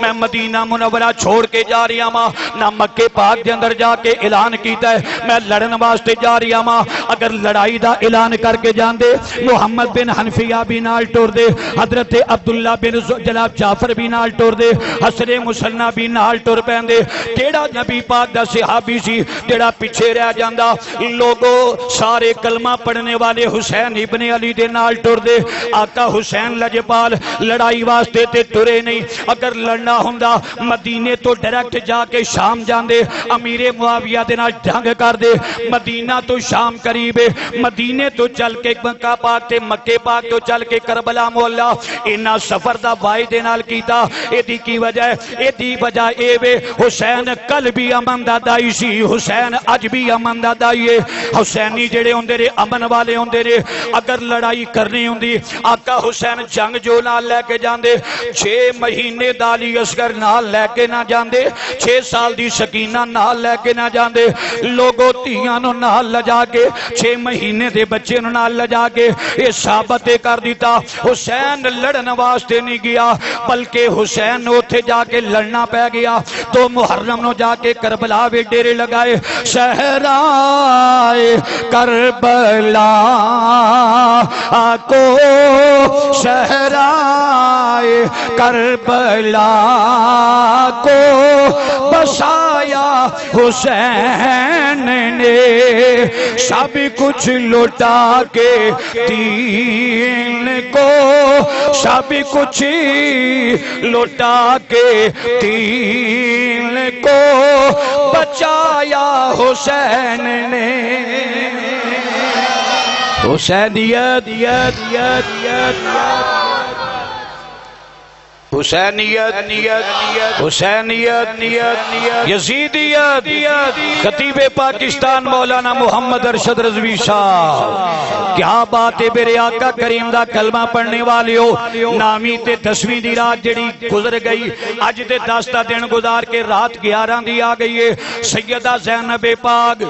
میں مدینہ منورہ چھوڑ کے جا رہی ہاں، نہ مکے پاک دے اندر جا کے اعلان کیتا ہے میں لڑن واسطے جا رہی ہاں۔ اگر لڑائی دا اعلان کر کے جان دے محمد بن حنفیہ بھی نال ٹور دے، حضرت عبداللہ بن جناب جعفر بھی نال ٹور دے، حسن مسلمہ بھی نال ٹور پہن دے، کیڑا نبی پاک دا صحابی سی جڑا پیچھے رہ جاندہ؟ لوگو سارے کلمہ پڑھنے والے حسین ابن علی دے نال ٹور دے۔ آقا حسین لجپال لڑائی واسطے تے ٹرے نہیں، اگر لڑنا ہوندہ مدینے تو ڈائریکٹ جا کے شام جان دے، امیر معاویہ دے نال جنگ کر دے، مدینہ تو شام قریب ہے، مدینے تو چل کے مکہ پاک تے مکے پاک تو چل کے کربلا مولا، انہا سفر دا بائی دے نال کیتا۔ ایدی کی وجہ ہے، ایدی وجہ اے وے حسین کل بھی امن دا دائی سی، حسین اج بھی امن دا دائی ہے۔ حسینی جڑے ہوندے رے امن والے ہوندے رے، اگر لڑائی کرنی ہوندی آقا حسین جنگ جو نال لے کے جاندے، 6 مہینے دالی اسکر نال لے کے نہ جاندے، 6 سال دی سکینہ نال لے کے نہ جاندے، لوگو تیانو نال لجا کے 6 مہینے دے بچے نال لجا کے یہ ثابت کر دیتا حسین لڑن واسطے نہیں گیا، بلکہ حسین اوتھے جا کے لڑنا پہ گیا۔ تو محرم نو جا کے کربلا وے ڈیرے لگائے، صحرائے کربلا کو صحرائے کربلا کو بسایا حسین نے، سب کچھ لوٹا کے دین کو، سب کچھ لوٹا کے دین کو بچایا حسین نے۔ حسینیت حسینیت حسینیت یزیدیت خطیب پاکستان مولانا محمد ارشد رضوی شاہ، کیا بات ہے میرے آقا کریم دا کلمہ پڑھنے والے ہو۔ نامی تے 10ویں دی رات جڑی گزر گئی، اج تے 10 دن گزار کے رات 11 دی آ گئی ہے۔ سیدہ زینب پاک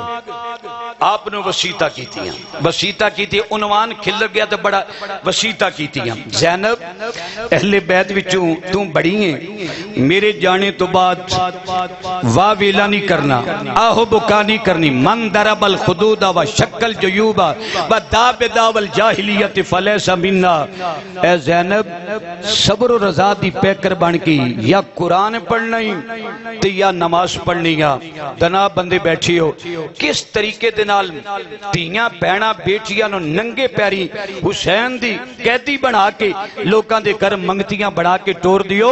آپ نے وسیطہ کی تیاں، وسیطہ کی تھی، عنوان کھل گیا تو بڑا وسیطہ کی تیاں۔ زینب اہل بیت وچوں تو بڑی ہیں، میرے جانے تو بعد واہ ویلا نہیں کرنا، آہو بکا نہیں کرنی. من درب الخدود و شکل جیوبا و داب داول جاہلیت فلیس منا. اے زینب صبر و رضا دی پیکر بن کی یا قرآن پڑھنا ہی تے یا نماز پڑھنی یا دنا بندے بیٹھی ہو. کس طریقے دنال تیاں پینا بیٹیاں نو ننگے پیری حسین دی قیدی بنا کے لوکاں دے گھر منگتیاں بڑھا کے ٹور دیو،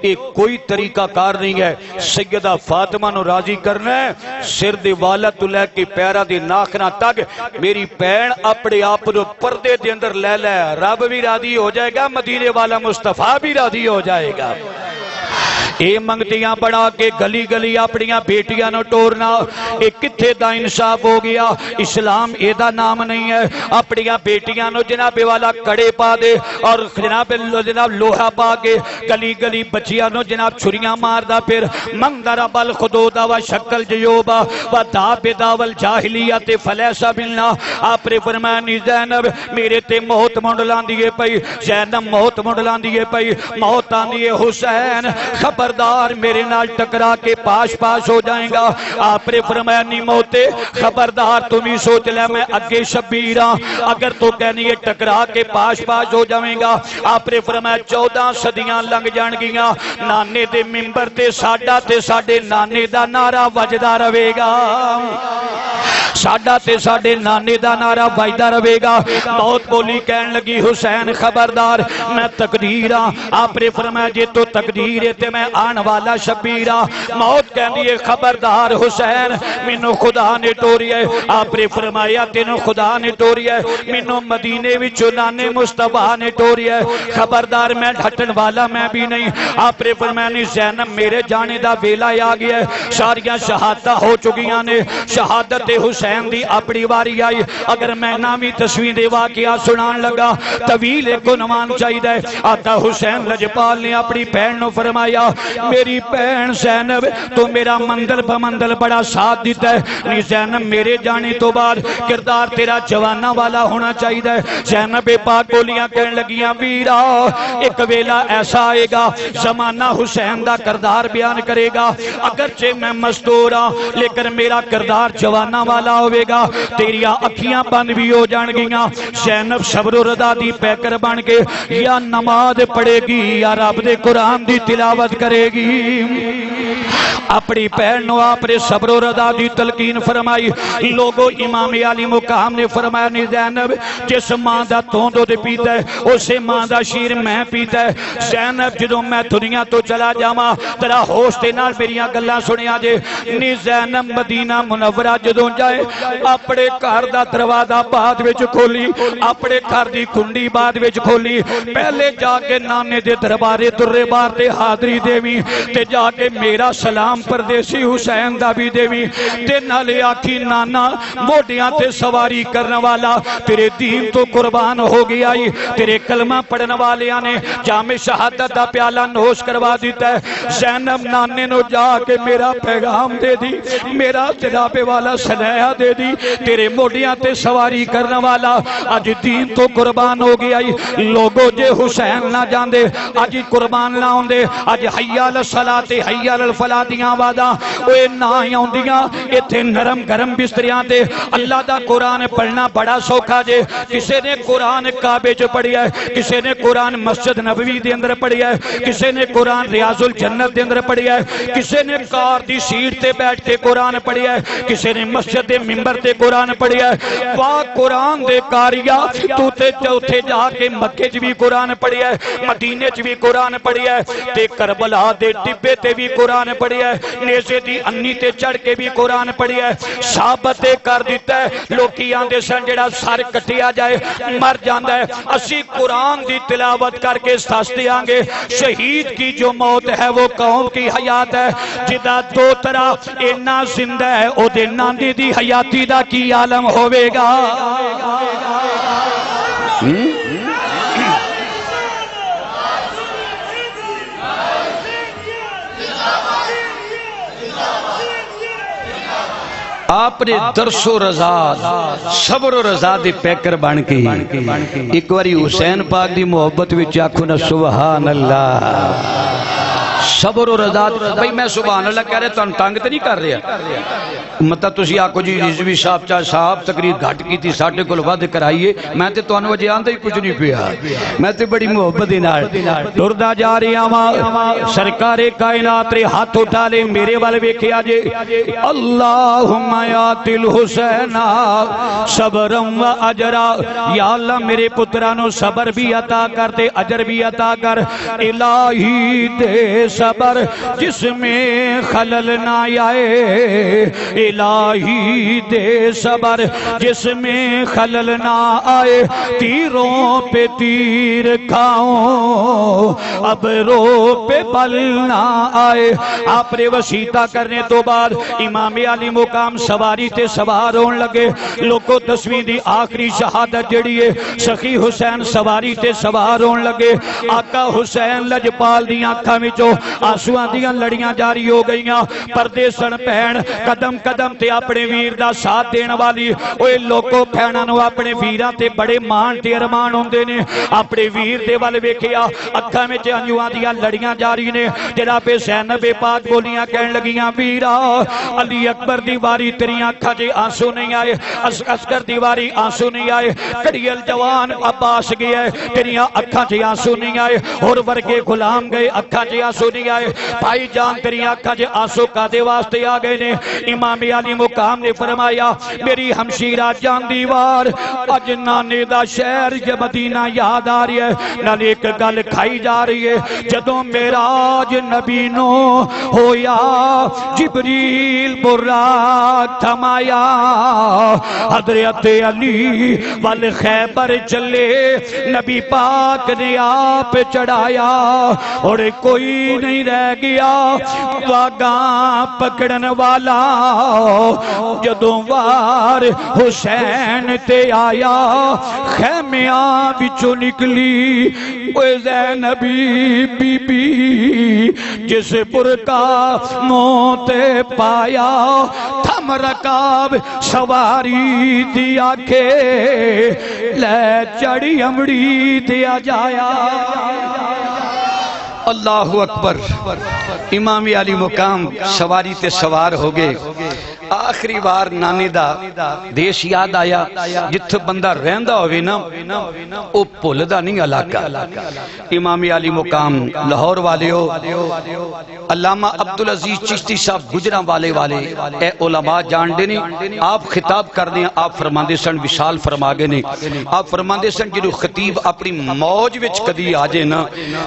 ایک کوئی طریقہ کار نہیں ہے. سیدہ فاطمہ نو راضی کرنا ہے، سر دے والا تو لے کے پیرا دے ناخنا تک میری پین اپنے آپ نو پردے دے اندر لے لے. رب بھی راضی ہو جائے گا، مدینے والا مصطفیٰ بھی راضی ہو جائے گا. اے منگتیاں بڑھا کے گلی گلی اپنیاں بیٹیاں نو ٹورنا، ایک کتھے دا انصاف ہو گیا. اسلام اے دا نام نہیں ہے. اپنیاں بیٹیاں نو جناب والا کڑے پا دے اور جناب لوہا پا کے گلی گلی بچیاں نو جناب چھریاں مار دا. پھر مندر بل خدودا و شکل جیوبا و داب داول جاہلیت فلیسا بلنا. آپ نے فرمانی زینب میرے تے موت منڈلان دیئے پئی، زینب موت منڈلان دیئے پئی، موت آن دیئے حسین خبردار میرے نال ٹکرا کے پاش پاش ہو جائیں گا. آپ نے فرمایا نہیں موتے خبردار تمہیں سوچ لے میں اگے شبیرہ، اگر تو کہنی ہے ٹکرا کے پاش پاش ہو جائیں گا. آپ نے فرمایا 14 صدیاں لنگ جان گیاں، نانے دے ممبر تے ساڈا تے ساڈے نانے دا نعرہ وجدا رہے گا، ساڈا تے ساڈے نانے دا نعرہ وجدا رہے گا. موت بولی کہن لگی حسین خبردار میں تقدیر ہاں. آپ نے فرمایا جے تو تقدیر ہے تے میں آن والا شبیرہ. موت کہن دیئے خبردار حسین منو خدا نے ٹوری ہے. آپ نے فرمایا تینو خدا نے ٹوری ہے، منو مدینے وچ نانے مصطفیٰ نے ٹوری ہے. خبردار میں ڈھٹن والا میں بھی نہیں. آپ نے فرمایا نہیں زینب میرے جانے دا ویلا آ گیا ہے، ساریاں شہادتہ ہو چکیاں نے. شہادت حسین دی اپنی واری آئی. اگر میں نامی تصویر دے واقعہ سنان لگا طویل کو نمان چاہیے. آقا حسین لجپال نے اپنی بہن نو فرمایا میری بہن زینب تو میرا مندل بمندل بڑا ساتھ دیتا ہے، نہیں زینب میرے جانے تو بعد کردار تیرا جوانہ والا ہونا چاہیے. زینب پاک بولیاں کہنے لگیاں ویرا ایک ویلا ایسا آئے گا زمانہ حسین دا کردار بیان کرے گا، اگرچہ میں مزدور ہاں لیکن میرا کردار جوانہ والا ہوئے گا. تیریاں اکھیاں بند بھی ہو جان گیاں. زینب صبر و رضا دی پیکر بن کے یا نماز پڑھے گی یا رب دے قرآن دی تلاوت کرے گی. اپنی پہن نو آپ نے صبر و رضا دی تلقین فرمائی. لوگو امام علی مقام نے فرمایا نہیں زینب جس ماں دا توندو دے پیتا ہے اسے ماں دا شیر میں پیتا ہے. زینب جدوں میں دنیا تو چلا جاما ترا ہوش تے نال میریاں گلاں سنیا جے. نہیں زینب مدینہ منورہ جدوں جائے اپنے گھر دا دروازہ بعد وچ کھولی، اپنے گھر دی کنڈی بعد وچ کھولی. پہلے جا کے نانے دے دربارے درے بار تے حاضری دیوی تے جا کے میرا سلام پردیسی حسین دا بھی دیوی تے نالے آکھی نانا موڈیاں تے سواری کرنے والا تیرے دین تو قربان ہو گیا ہی. تیرے کلمہ پڑھنے والیاں نے جامع شہادت دا پیالہ نوش کروا دیتا ہے. زینب نانے نو جا کے میرا پیغام دے دی، میرا جناب والا سنیہ دے دی، تیرے موڈیاں تے سواری کرنے والا آج دین تو قربان ہو گیا ہی. لوگو جے حسین نہ جاندے آج قربان نہ ہوندے. آج حیال الصلاۃ حیال الفلاح دیاں آوازاں اوے نہ آوندیاں. ایتھے نرم گرم بستریاں تے اللہ دا قرآن پڑھنا بڑا سوکھا جے. کسے نے قرآن کعبے چ پڑھیا ہے، کسے نے قرآن مسجد نبوی دے اندر پڑھیا ہے، کسے نے قرآن ریاض الجنت دے اندر پڑھیا ہے، کسے نے کار دی سیٹ تے بیٹھ کے قرآن پڑھیا ہے، کسے نے مسجد دے ممبر تے قرآن پڑھیا ہے. واہ قرآن دے کاریا تو تے چوتھے جا کے مکے چ بھی قرآن پڑھیا ہے، مدینے چ بھی قرآن پڑھیا ہے تے کربلا دے ٹبے تے بھی قرآن پڑھیا ہے، نیزے دی انی تے چڑھ کے بھی قرآن پڑھیا ہے. ثابت کر دیتا ہے لوکی آندے سن جڑا سر کٹیا جائے مر جاندا ہے، اسی قرآن دی تلاوت کر کے ساس دیاں گے. شہید کی جو موت ہے وہ قوم کی حیات ہے. جدا دو طرح اینا زندہ ہے او دے ناندی دی حیاتی دا کی عالم ہوئے گا. آپ نے درس و رضا صبر و رضا دی پیکر بن کے ایک واری حسین پاک دی محبت وچ آکھو نا سبحان اللہ صبر و رضا بھئی میں سبحان اللہ کہہ رہے تو تنگ تو نہیں کر رہا مطلب تسی آکو جی رضوی صاحب چاہ صاحب تقریر گھٹ کی تھی ساڑھے کو لفظ کرائیے میں تے تو انو جیان تے کچھ نہیں پیا میں تے بڑی محبت دینار دردہ جا رہی آماں سرکار کائنات رے ہاتھ اٹھا لے میرے والے بیکھے آجے اللہم آیات الحسین صبرم و اجرا یا اللہ میرے پترانو صبر بھی عطا کر دے اجر بھی عطا کر الہی دے صبر جس میں خلل نہ آئے الہی دے صبر جس میں خلل نہ آئے تیروں پہ تیر کھاؤں اب رو پہ بل نہ آئے آپ نے وسیطہ کرنے تو بعد امام علی مقام سواری تے سوار ہون لگے لوگوں تصویر دی آخری شہادت جڑی ہے سخی حسین سواری تے سوار ہون لگے آقا حسین لجپال دی آنکھاں وچوں آنسواں دیاں لڑیاں جاری ہو گئیاں پردے سن پہن قدم قدم تے اپنے ویر دا ساتھ دین والی اوے لوگوں پہناں نو اپنے ویراں تے بڑے مان تے ارمان ہوندے نے اپنے ویر دے والے ویکھیا اکھاں وچ انجواں دیاں لڑیاں جاری نے جناب زینب پاک بولیاں کہن لگیاں ویرا علی اکبر دی واری تیری آنکھاں چ آنسو نہیں آئے عسکر دی واری آنسو نہیں آئے کڑیل جوان عباس گیا تیری آنکھاں چ آنسو نہیں آئے اور ورگے غلام گئے آنکھاں چ آنسو نہیں آئے بھائی جان تیری آنکھاں چ آنسو کا دے واسطے آ گئے نے امام علی مقام نے فرمایا میری ہمشیرہ جان دیوار اج نانے دا شہر یہ مدینہ یاد آ رہی ہے نال ایک گل کھائی جا رہی ہے جدوں معراج نبی نو ہویا جبریل براق تھمایا حضرت علی وال خیبر چلے نبی پاک نے آپ چڑھایا اور کوئی نہیں رہ گیا واگاں پکڑن والا جدوں وار حسین تے آیا خیمیاں بچوں نکلی اوے زینبی بی بی جس برکا موتے پایا تھم رکاب سواری دیا کے لے چڑی امڑی دیا جایا اللہ اکبر امام علی مقام سواری تے سوار ہو گئے آخری بار نانے دا دیش یاد آیا جتھ بندہ رہندہ ہوئے نا او پولدہ نہیں علاقہ امام علی مقام لاہور والے ہو علامہ عبدالعزیز چشتی صاحب گجران والے اے علماء جان دے نہیں آپ خطاب کر دیں آپ فرماندے سن وشال فرما گے نہیں آپ فرماندے سن جنہوں خطیب اپنی موج وچ کدی آجے نا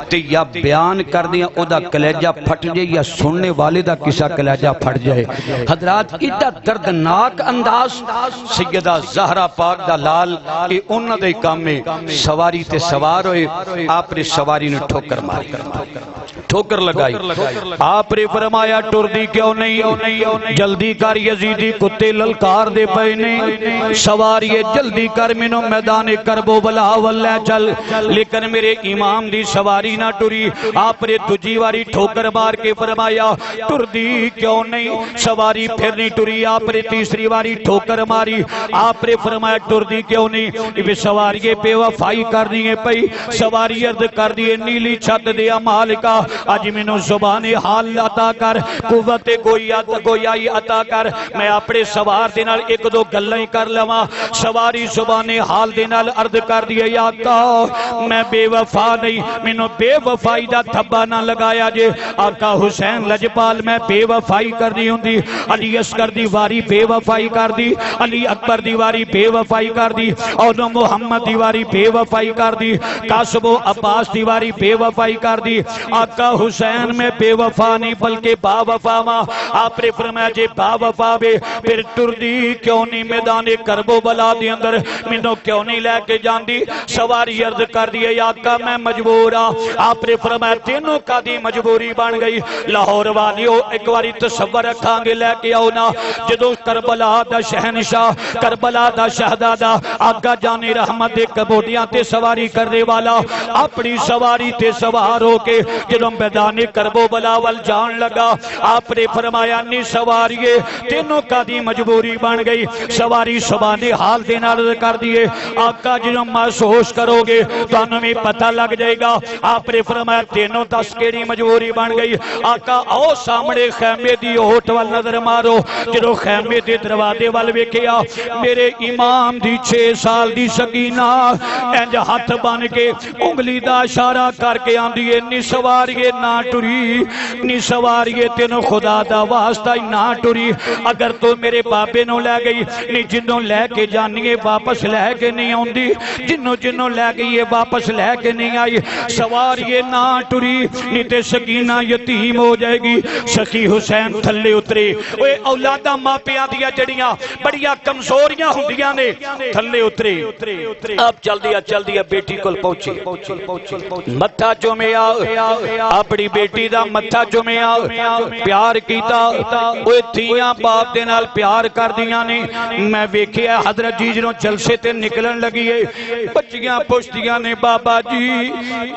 تے یا بیان کر دیں او دا کلیجہ پھٹ جائے یا سننے والے دا کسا کلیجہ پھٹ جائے حضرات ایڈا دردناک انداز سیدہ زہرہ پاک دا لال کہ انہ دے کام میں سواری تے سوار ہوئے آپ نے سواری نے ٹھوکر ماری ٹھوکر لگائی آپ نے فرمایا ٹردی کیوں نہیں جلدی کر یزیدی کتے للکار دے پہنے سواری جلدی کر منو میدان کربو بلا واللہ چل لیکن میرے امام دی سواری نہ ٹری آپ نے تجھی واری ٹھوکر مار کے فرمایا ٹردی کیوں نہیں سواری پھر نہیں ٹری آپ نے تیسری واری ٹھوکر ماری آپ نے فرمایا ٹردی کیوں نہیں سواری بے وفائی کر دیئے پئی سواری عرض کر دیئے نیلی چھت دیا مالکہ آج منو زبان حال عطا کر قوت گویائی عطا کر میں اپنے سوار دینال ایک دو گلیں کر لما سواری زبان حال دینال عرض کر دیئے یا آقا میں بے وفا نہیں منو بے وفائی دا تھبا نہ لگایا جے آقا حسین لجپال میں بے وفائی کرنی ہوں دی علی اصغر دیواری بے وفائی کر دی علی اکبر دیواری بے وفائی کر دی اور محمد دیواری بے وفائی کر دی قاسم و عباس دیواری بے وفائی کر دی آقا حسین میں بے وفا نہیں بلکہ با وفا ماں آپ نے فرمایا جے با وفا بے پھر ٹردی کیوں نہیں میدان کربو بلا دی اندر منو کیوں نہیں لے کے جان دی سواری عرض کر دی یا آقا میں مجبورا آپ نے فرمایا تینوں کا دی مجبوری بن گئی لاہور والیوں ایک واری تصور رکھاں گے لے کے آؤ نا جدو کربلا دا شہنشاہ کربلا دا شہزادہ آقا جان رحمت دے کبوٹیاں تے سواری کرنے والا اپنی سواری تے سوار ہو کے جدو میدان کربلا وال جان لگا آپ نے فرمایا نی سواریے تینوں کا دی مجبوری بن گئی سواری سبانے حال دے نال کر دیے آقا جدو محسوس کرو گے تو انہوں میں پتہ لگ جائے گا آپ نے فرمایا تینوں دس کیڑی مجبوری بن گئی آقا آؤ سامنے خیمے دی ہوٹ وال نظر مارو جدو خیمے دی دروازے وال ویکھیا میرے امام دی 6 سال دی سکینہ انج ہاتھ بن کے انگلی دا اشارہ کر کے آندیے نی سواریے نہ ٹری نی سواریے تینوں خدا دا واسطہ ہی نہ ٹری اگر تو میرے بابے نو لے گئی نی جنوں لے کے جانیے واپس لے کے نہیں آندی جنوں لے گئی واپس لے کے نہیں آئی سواریے نہ ٹری نی تے سکینہ یتیم ہو جائے گی سخی حسین تھلے اترے اوے اولادا ماپیاں دیا جڑیاں بڑیاں کمزوریاں ہوندیاں نے تھلے اترے اب چل دیا بیٹی کول پہنچے متھا چومیا اپنی بیٹی دا متھا چومیا پیار کیتا اوے تھیاں باپ دے نال پیار کر دیاں نے میں ویکھیا حضرت جی جنوں جلسے تے نکلن لگی ہے بچیاں پوچھتیاں نے بابا جی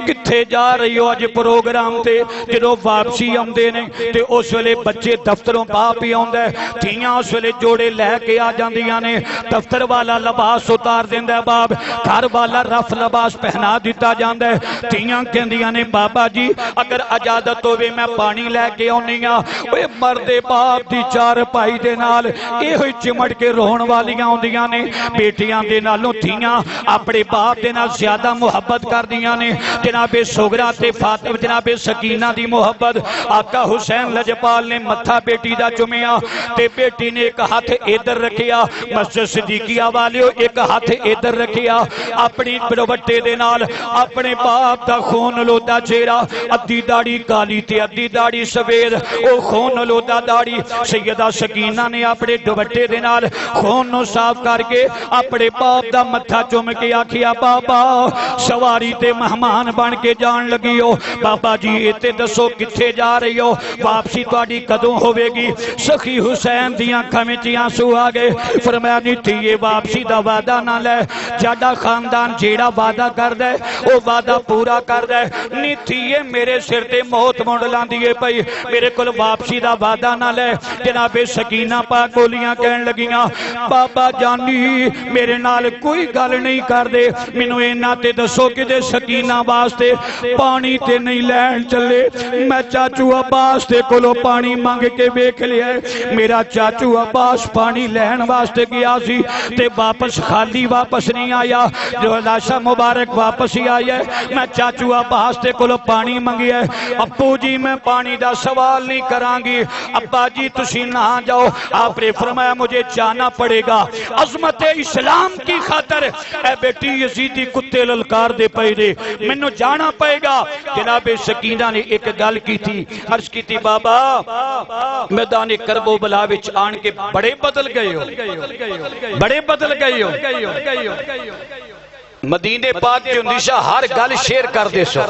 کتھے جا رہی ہو اج پروگرام تے جدوں واپسی آندے نے تے اس ویلے بچے دفتروں باپ ہی آندا ہے تھیاں اس ویلے جوڑے لے کے آ جاندیاں نے دفتر والا لباس اتار دیندا ہے باپ گھر والا رف لباس پہنا دیتا جاندا ہے تھیاں کہندیاں نے بابا جی اگر اجازت ہوے میں پانی لے کے آنی ہاں اوے مرد باپ دی چار پائی دے نال اے ہوئی چمٹ کے رون والیاں ہوندیاں نے بیٹیاں دے نالوں تھیاں اپنے باپ دے نال زیادہ محبت کر دیاں نے جناب سغرا تے فاطمہ جناب سکینہ دی محبت آقا حسین لجپال نے متھا بیٹی دا چومیا تے بیٹی نے ایک ہاتھ ادھر رکھیا مسجد صدیقیہ والیو ایک ہاتھ ادھر رکھیا اپنی بروٹے دے نال اپنے باپ دا خون لودا چہرہ ادھی داڑھی کالی تے ادھی داڑھی سفید او خون لودا داڑھی سیدہ سکینہ نے اپنے دوپٹے دے نال خون نو صاف کر کے اپنے باپ دا متھا چوم کے آکھیا بابا سواری تے مہمان بن کے جان لگی ہو بابا جی ایتے دسو کتھے جا رہی ہو واپسی تہاڈی کدوں ہوے گی سخی حسین دیاں اکھاں وچ آنسو آ گئے فرمایا نہیں تھی یہ واپسی دا وعدہ نہ لے جاڈا خاندان جیڑا وعدہ کردا ہے او وعدہ پورا کردا ہے نہیں تھی یہ میرے سر تے موت مونڈ لاندی ہے پئی میرے کول واپسی دا وعدہ نہ لے جناب سکینہ پاک بولیاں کہن لگیاں بابا جانی میرے نال کوئی گل نہیں کر دے مینوں اینا تے دسو کہ دے سکینہ واسطے پانی تے نہیں لین چلے میں چاچو عباس تے کولو پانی مانگ کے ویکھ لیا ہے میرا چاچو عباس پانی لین واسطے گیا سی تے واپس خالی واپس نہیں آیا جو لاشا مبارک واپس ہی آیا ہے میں چاچو عباس تے کولو پانی منگیا ہے ابو جی میں پانی دا سوال نہیں کرانگی ابا جی تسی نہ جاؤ آپ نے فرمایا مجھے جانا پڑے گا عظمت اسلام کی خاطر اے بیٹی یزیدی کتے للکار دے پئے دے منو جانا پائے گا جناب سکینہ نے ایک گل کی تھی عرض کی تھی بابا میدان کربو بلا وچ آن کے بڑے بدل گئے ہو بڑے بدل گئے ہو مدینے پاک جو نشا ہر گل شیئر کر دے سو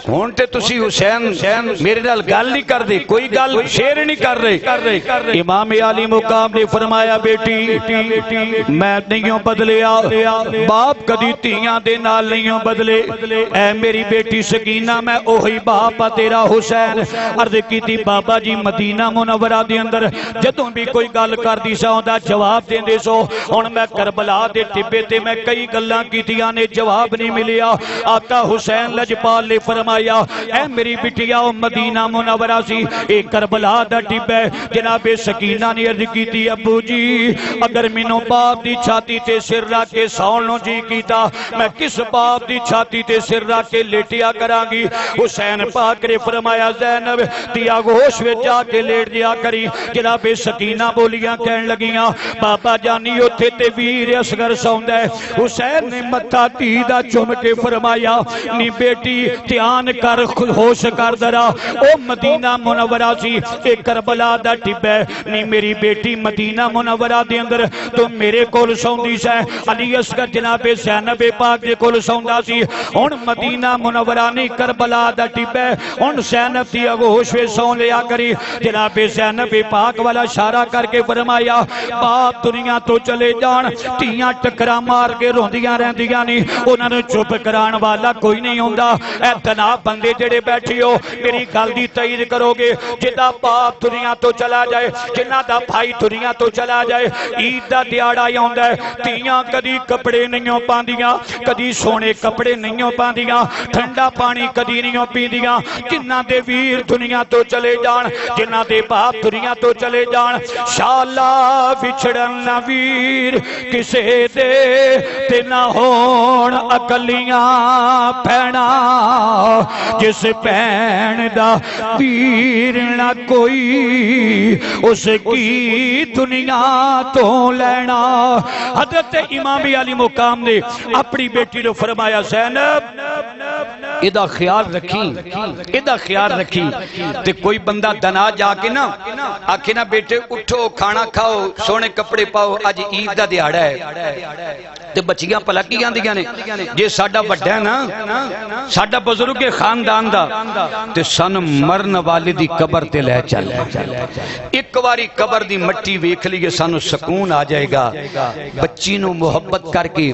ہون تے تسی حسین میرے نال گل نہیں کر دے کوئی گل شیئر نہیں کر رہے امام علی مقام نے فرمایا بیٹی میں نہیں بدلیا باپ کدی تیاں دے نال نہیں بدلے اے میری بیٹی سکینہ میں اوہی باپ تیرا حسین عرض کی تھی بابا جی مدینہ منورہ دے اندر جدوں بھی کوئی گل کر دی سا ہوندا جواب دین دے سو ہن میں کربلا دے ٹبے تے میں کئی گلاں کیتیاں نے جواب نہیں ملیا آقا حسین لجپال نے فرمایا اے میری بٹیا مدینہ منورہ سی ایک کربلا دا ٹبے جناب سکینہ نے عرض کی تھی ابو جی اگر مینوں باپ دی چھاتی تے سر رکھ کے سونوں جی کیتا میں کس باپ دی چھاتی تے سر رکھ کے لیٹیا کرانگی حسین پاک نے فرمایا زینب دیا گوش وچ جا کے لیٹ جیا کری جناب سکینہ بولیاں کہن لگیاں بابا جانی اوتھے تے ویر اصغر سوندا ہے حسین نے متھا تی دا چوم کے فرمایا نی بیٹی دھیان کر ہوش کر درا او مدینہ منورہ سی اے کربلا دا ٹبے نی میری بیٹی مدینہ منورہ دے اندر تو میرے کول سوندی سے علی اصغر جناب زینب پاک دے کول سوندا سی ہن مدینہ منورہ نہیں کربلا دا ٹبے ہن زینب دی اگوش وچ سون لیا کری جناب زینب پاک والا اشارہ کر کے فرمایا باپ دنیا تو چلے جان تیاں ٹکرا مار کے روندیاں رہندیاں نہیں انہاں نوں چپ کران والا کوئی نہیں ہوندا اے تناب بندے جڑے بیٹھی ہو میری گل دی تائید کرو گے جدا باپ دنیا تو چلا جائے جنہ دا بھائی دنیا تو چلا جائے عید دا دیاڑا ہی ہوندا ہے تیاں کدی کپڑے نہیں پاندیاں کدی سونے کپڑے نہیں پاندیاں ٹھنڈا پانی کدی نہیں پیندیاں جنہ دے ویر دنیا تو چلے جان جنہ دے باپ دنیا تو چلے جان شالا بچھڑن نہ ویر کسے دے تے نہ ہون اکلیاں پہنا جس پہن دا ویر نہ کوئی اس کی دنیا تو لینا حضرت امام علی مقام نے اپنی بیٹی نے فرمایا زینب ادا خیال رکھی تے کوئی بندہ دنا جا کے نا آکے نا بیٹے اٹھو کھانا کھاؤ سونے کپڑے پاؤ آج عید دا دیاڑا ہے تے بچیاں پلکی آندیاں نے جے ساڈا بڑا ہے نا ساڈا بزرگ خاندان دا تے سن مرن والے دی قبر تے لے چل ایک واری قبر دی مٹی ویکھ لیے سانو سکون آ جائے گا بچی نو محبت کر کے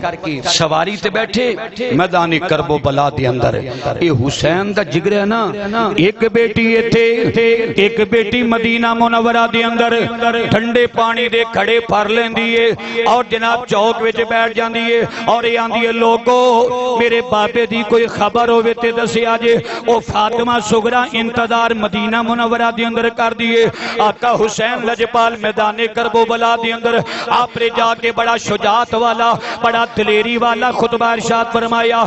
سواری تے بیٹھے میدان کرب و بلا دے اندر اے حسین دا جگر ہے نا ایک بیٹی ایتھے ایک بیٹی مدینہ منورہ دے اندر ٹھنڈے پانی دے کھڑے پھر لیندی ہے اور جناب چوک وچ بیٹھ جاندی ہے اور یہ آندی ہے لوگو میرے بابے دی کوئی خبر ہوئے تے دسی آجے او فاطمہ سغرا انتظار مدینہ منورہ دے اندر کر دیئے آقا حسین لجپال میدان کرب و بلا دے اندر آپ نے جا کے بڑا شجاعت والا بڑا دلیری والا خطبہ ارشاد فرمایا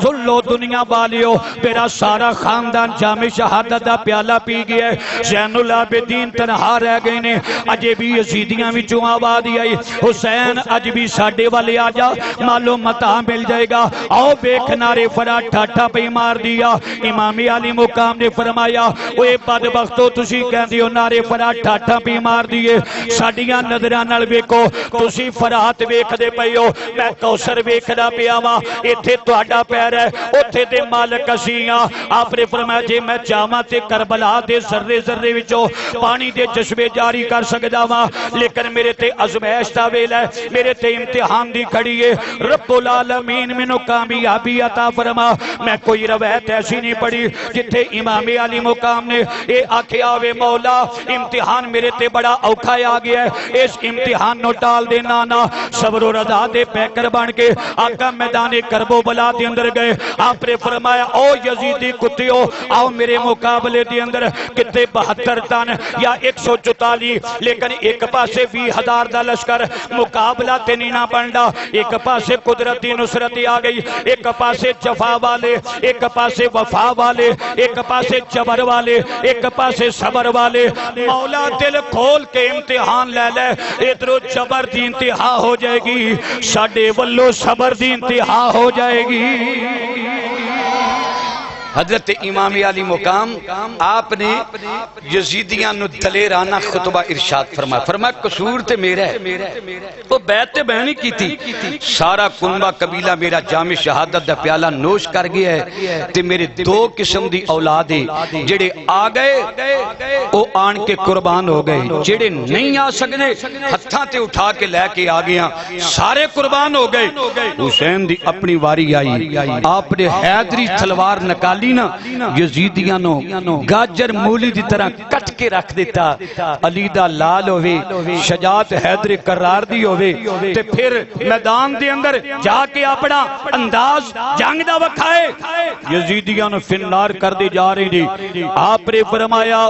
ذلو دنیا والیو میرا سارا خاندان جام شہادت دا پیالہ پی گیا ہے زین العابدین تنہا رہ گئے نے اجے بھی یزیدیاں بھی چوہاں آبادی آئی حسین اج بھی ساڑے والے آجا مالو متا مل جائے گا آؤ بے کنارے فرا ٹھاٹھا پہ مار دیا امام علی مقام نے فرمایا اوے بدبختو تسی کہہ دیو نارے فرا ٹھاٹھا پہ مار دیے ساڑیاں نظران نال بیکو تسی فرات بیک دے پہیو میں کوثر بیک دا پیاما ایتھے توڑا پیر ہے اتھے دے مالک اسیاں آپ نے فرمایا جے میں چاہما تے کربلا دے ذرے ذرے وچو پانی دے جشبے جاری کر سکدا وا لیکن میرے تے ازمیش دا ویل ہے میرے تے امتحان دی کھڑی ہے رب العالمین منو کامیابی عطا فرما میں کوئی روایت ایسی نہیں پڑھی جتھے امام علی مقام نے اے آکھے آوے مولا امتحان میرے تے بڑا اوکھا آ گیا ہے اس امتحان نو ٹال دے نانا صبر و رضا دے پیکر بن کے آقا میدان کرب و بلا دے اندر گئے آپ نے فرمایا او یزیدی کتیو آؤ میرے مقابلے دے اندر کتے 72 ٹن یا 144 لیکن ایک پاسے 20,000 دا لشکر مقابلہ تے نینا بنڈا ایک پاسے قدرتی نصرتی آ گئی ایک پاسے جفا والے ایک پاسے وفا والے ایک پاسے جبر والے ایک پاسے صبر والے مولا دل کھول کے امتحان لے لے ادھر جبر دی انتہا ہو جائے گی ساڑے والو صبر دی انتہا ہو جائے گی حضرت امام علی مقام آپ نے یزیدیاں نو دلیرانہ خطبہ ارشاد فرمایا قصور تے میرا ہے وہ بیعت بہنی کی تھی سارا کنبہ قبیلہ میرا جام شہادت دا پیالہ نوش کر گیا ہے تے میرے 2 قسم دی اولادیں جڑے آ گئے وہ آن کے قربان ہو گئے جڑے نہیں آ سکنے ہتھاں تے اٹھا کے لے کے آ گیا سارے قربان ہو گئے حسین دی اپنی واری آئی آپ نے حیدری تلوار نکال یزیدیاں نو گاجر مولی دی طرح کٹ کے رکھ دیتا علی دا لال ہوئے شجاعت حیدر قرار دی ہوئے تے پھر میدان دے اندر جا کے اپنا انداز جنگ دا وکھائے یزیدیاں نو فنار کر دے جا رہے دی آپ نے فرمایا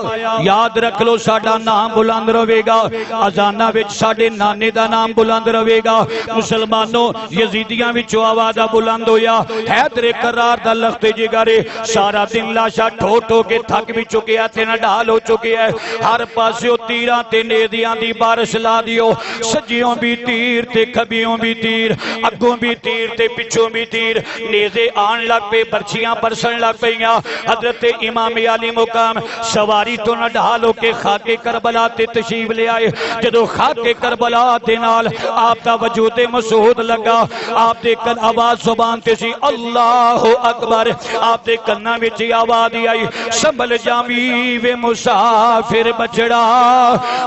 یاد رکھ لو ساڑا نام بلند روے گا ازانہ وچ ساڑے نانے دا نام بلند روے گا مسلمانوں یزیدیاں وچ آوازہ بلند ہویا حیدر قرار دا لخت جگارے سارا دن لاشا ٹھو ٹھو کے تھک بھی چکے ہے تے نڈال ہو چکے ہے ہر پاسیوں تیراں تے نیدیاں دی بارش لا دیو سجیوں بھی تیر تے کھبیوں بھی تیر اگوں بھی تیر تے پچھوں بھی تیر نیزے آن لگ پہ برچیاں برسن لگ پہیاں حضرت امام علی مقام سواری تو نڈال ہو کے خاک کربلا تے تشریف لے آئے جدو خاک کربلا دے نال آپ دا وجود مسعود لگا آپ دے کل آواز زبان تے سی اللہ اکبر آپ دے کلنا وچ آواز آئی سنبھل جامی وے مسافر بچڑا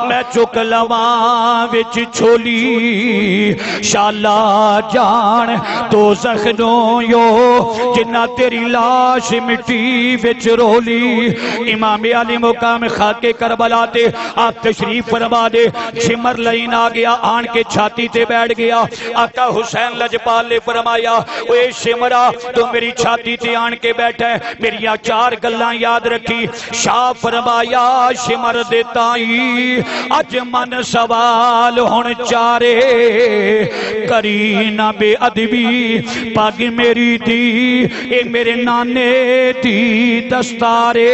میں چک لواں وچ چھولی شالا جان تو زخنوں یو جنہ تیری لاش مٹی وچ رولی امام علی مقام خاک کربلا تے آپ تشریف فرما دے شمر لائن آ گیا آن کے چھاتی تے بیٹھ گیا آقا حسین لجپال نے فرمایا اے شمرہ تو میری چھاتی تے آن کے بیٹھا ہے میری چار گلاں یاد رکھی شاہ فرمایا شمر دیتائی اج من سوال ہون چارے کری نہ بے ادبی پاگ میری دی اے میرے نانے دی دستارے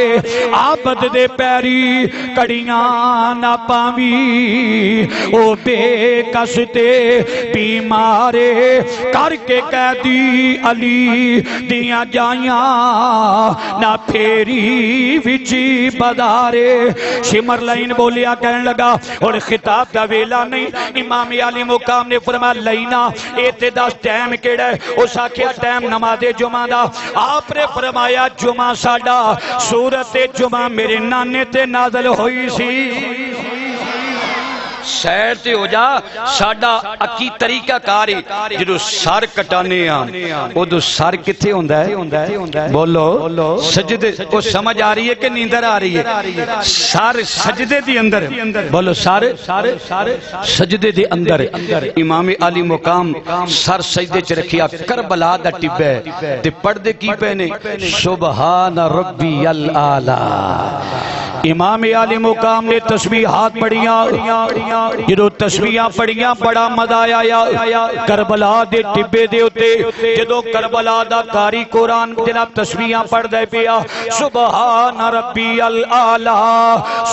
آبد دے پیری کڑیاں نہ پاوی او بے کستے بیمارے کر کے قیدی علی دیاں جائیاں نہ پھیری وچی بدارے شمر لائن بولیا کہنے لگا اور خطاب دا ویلا نہیں امام علی مقام نے فرمایا لائنہ اعتداس ٹائم کیڑا ہے اس آکھیا ٹائم نماز جمعہ دا آپ نے فرمایا جمعہ ساڑا سورت جمعہ میرے نانے تے نازل ہوئی سی سیر تے ہو جا ساڑا اکی طریقہ کاری جدو سار کٹانے ہاں وہ دو سار کتھے ہوندہ ہے بولو سجدے کو سمجھ آ رہی ہے کہ نیندر آ رہی ہے سار سجدے دی اندر بولو سار سجدے دی اندر امام علی مقام سر سجدے چ رکھیا کربلا دا ٹبے تے پردے کی پہنے سبحان ربی العالی امام علی مقام نے تسبیحات پڑھیاں جدو تسبیحاں پڑھیاں بڑا مزہ آیا کربلا دے ٹبے دے ہوتے جدو کربلا دا کاری قرآن جناب تسبیحاں پڑھ دے پیا سبحان ربی العالی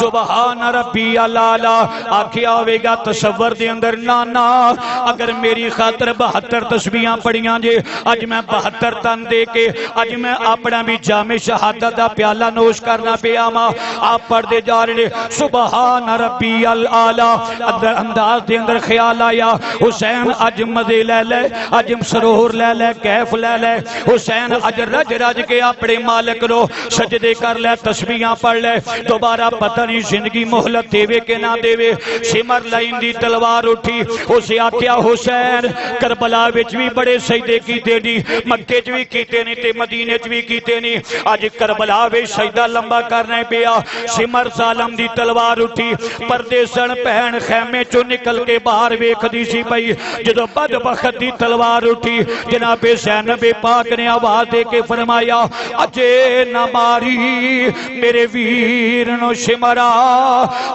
سبحان ربی العالی آکھیا ہوئے گا تصور دے اندر نانا اگر میری خاطر 72 تسبیحاں پڑھیاں جے اج میں 72 تن دے کے اج میں اپنا بھی جامع شہادت دا پیالہ نوش کرنا پیا ماں آپ پڑھ دے جا رہے سبحان ربی العالی انداز دے اندر خیال آیا حسین اج مزے لے لے اج سرور لے لے کیف لے لے حسین اج رج رج کے اپنے مالک رو سجدے کر لے تسبیحاں پڑھ لے دوبارہ پتہ نہیں زندگی مہلت دیوے کے نہ دیوے شمر لائن دی تلوار اٹھی اسے آکھیا حسین کربلا وچ بھی بڑے سجدے کیتے نہیں مکے وچ بھی کیتے نہیں تے مدینے وچ بھی کیتے نہیں اج کربلا وچ سجدہ لمبا کرنا پیا شمر ظالم دی تلوار اٹھی پردے سن پہن خیمے چو نکل کے باہر ویکھ دی سی پئی جدو بدبخت دی تلوار اٹھی جناب زینب پاک نے آواز دے کے فرمایا اجے نہ ماری میرے ویر نو شمرا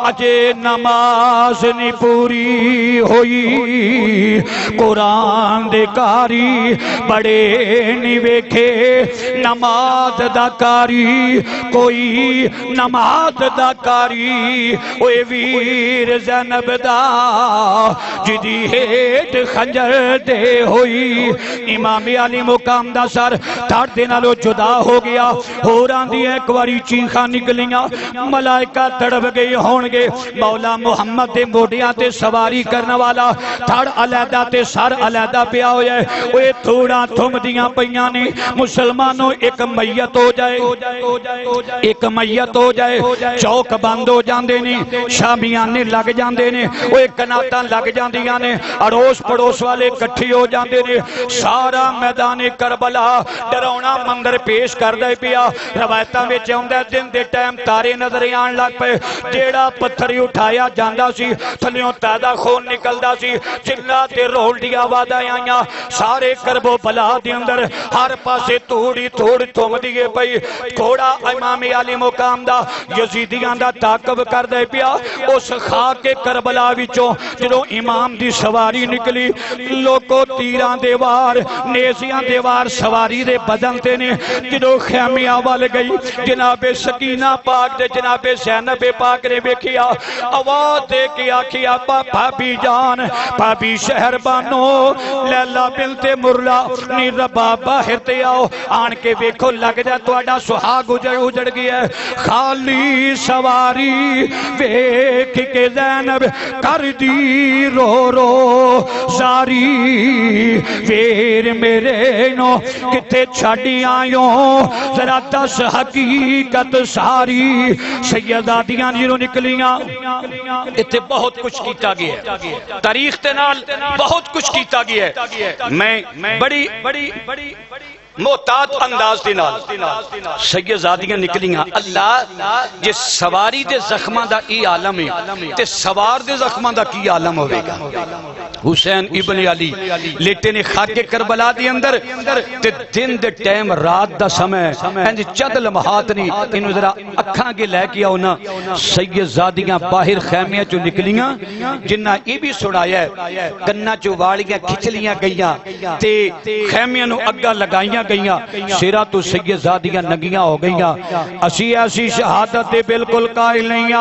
اجے نماز نی پوری ہوئی قرآن دے کاری بڑے نی ویکھے نماز دا کاری کوئی نماز دا کاری اوے ویر زینب دا جدی ہیٹ خنجر دے ہوئی امام علی مقام دا سر تھڑ دے نالو جدا ہو گیا ہوران دی ایک واری چیخاں نکلیاں ملائکہ تڑپ گئی ہونگے مولا محمد دے موڈیاں تے سواری کرنے والا تھڑ علیدہ تے سر علیدہ پیا ہوئے اوے تھوڑا تھم دیاں پیاں نے مسلمانوں ایک میت ہو جائے ایک میت ہو جائے چوک بند ہو جاندے نے شامیانے لگ جاندے نے وہ ایک کناتاں لگ جاندیاں نے اڑوس پڑوس والے کٹھی ہو جاندے نے سارا میدان کربلا ڈرونا مندر پیش کر دے پیا روایتاں وچ آوندا ہے دن دے ٹائم تارے نظر آن لگ پے جیڑا پتھر اٹھایا جاندا سی تھلیوں تازہ خون نکلدا سی چلا تے رول دی آوازاں آئیاں سارے کرب و بلا دے اندر ہر پاسے توڑی توڑ تھم دیے پئی گھوڑا امام علی مقام دا یزیدیاں دا تعقب کر دے پیا اس خاک کربلا وچوں جدوں امام دی سواری نکلی لوکو تیراں دے وار نیزیاں دے وار سواری دے بدن تے نے جدوں خیمیاں وال گئی جناب سکینہ پاک دے جناب زینب پاک نے ویکھیا آواز دے کے آکھیا بھابی جان بھابی شہر بانو لیلا بنت مرلا نی ربا باہر تے آؤ آن کے ویکھو لگ جا تواڈا سہاگ اجڑ گیا خالی سواری ویکھ کے زینب کر دی رو رو زاری ویر میرے نو کتے چھڑی آئیوں ذرا دس حقیقت ساری سیدادیاں جنہوں نکلیاں اتنے بہت کچھ کیتا گیا ہے تاریخ تے نال بہت کچھ کیتا گیا ہے میں بڑی محتاط انداز دے نال سیدادیاں نکلیاں اللہ جس سواری دے زخماں دا ای عالم ہے تے سوار دے زخماں دا کی عالم ہوئے گا حسین ابن علی لیٹے نے خاک کربلا دی اندر تے دن دے ٹائم رات دا سمے انج چند لمحات نہیں انہوں ذرا اکھاں کے لے کیا ہونا سیدادیاں باہر خیمیاں چو نکلیاں جنہ ای بھی سڑایا ہے کنہ چو واڑیاں کھچلیاں گئیاں تے خیمیاں نو اگا لگائیاں گئیاں سیرہ تو سیدادیاں نگیاں ہو گئیاں اسی ایسی شہادت دے بالکل قائل نہیں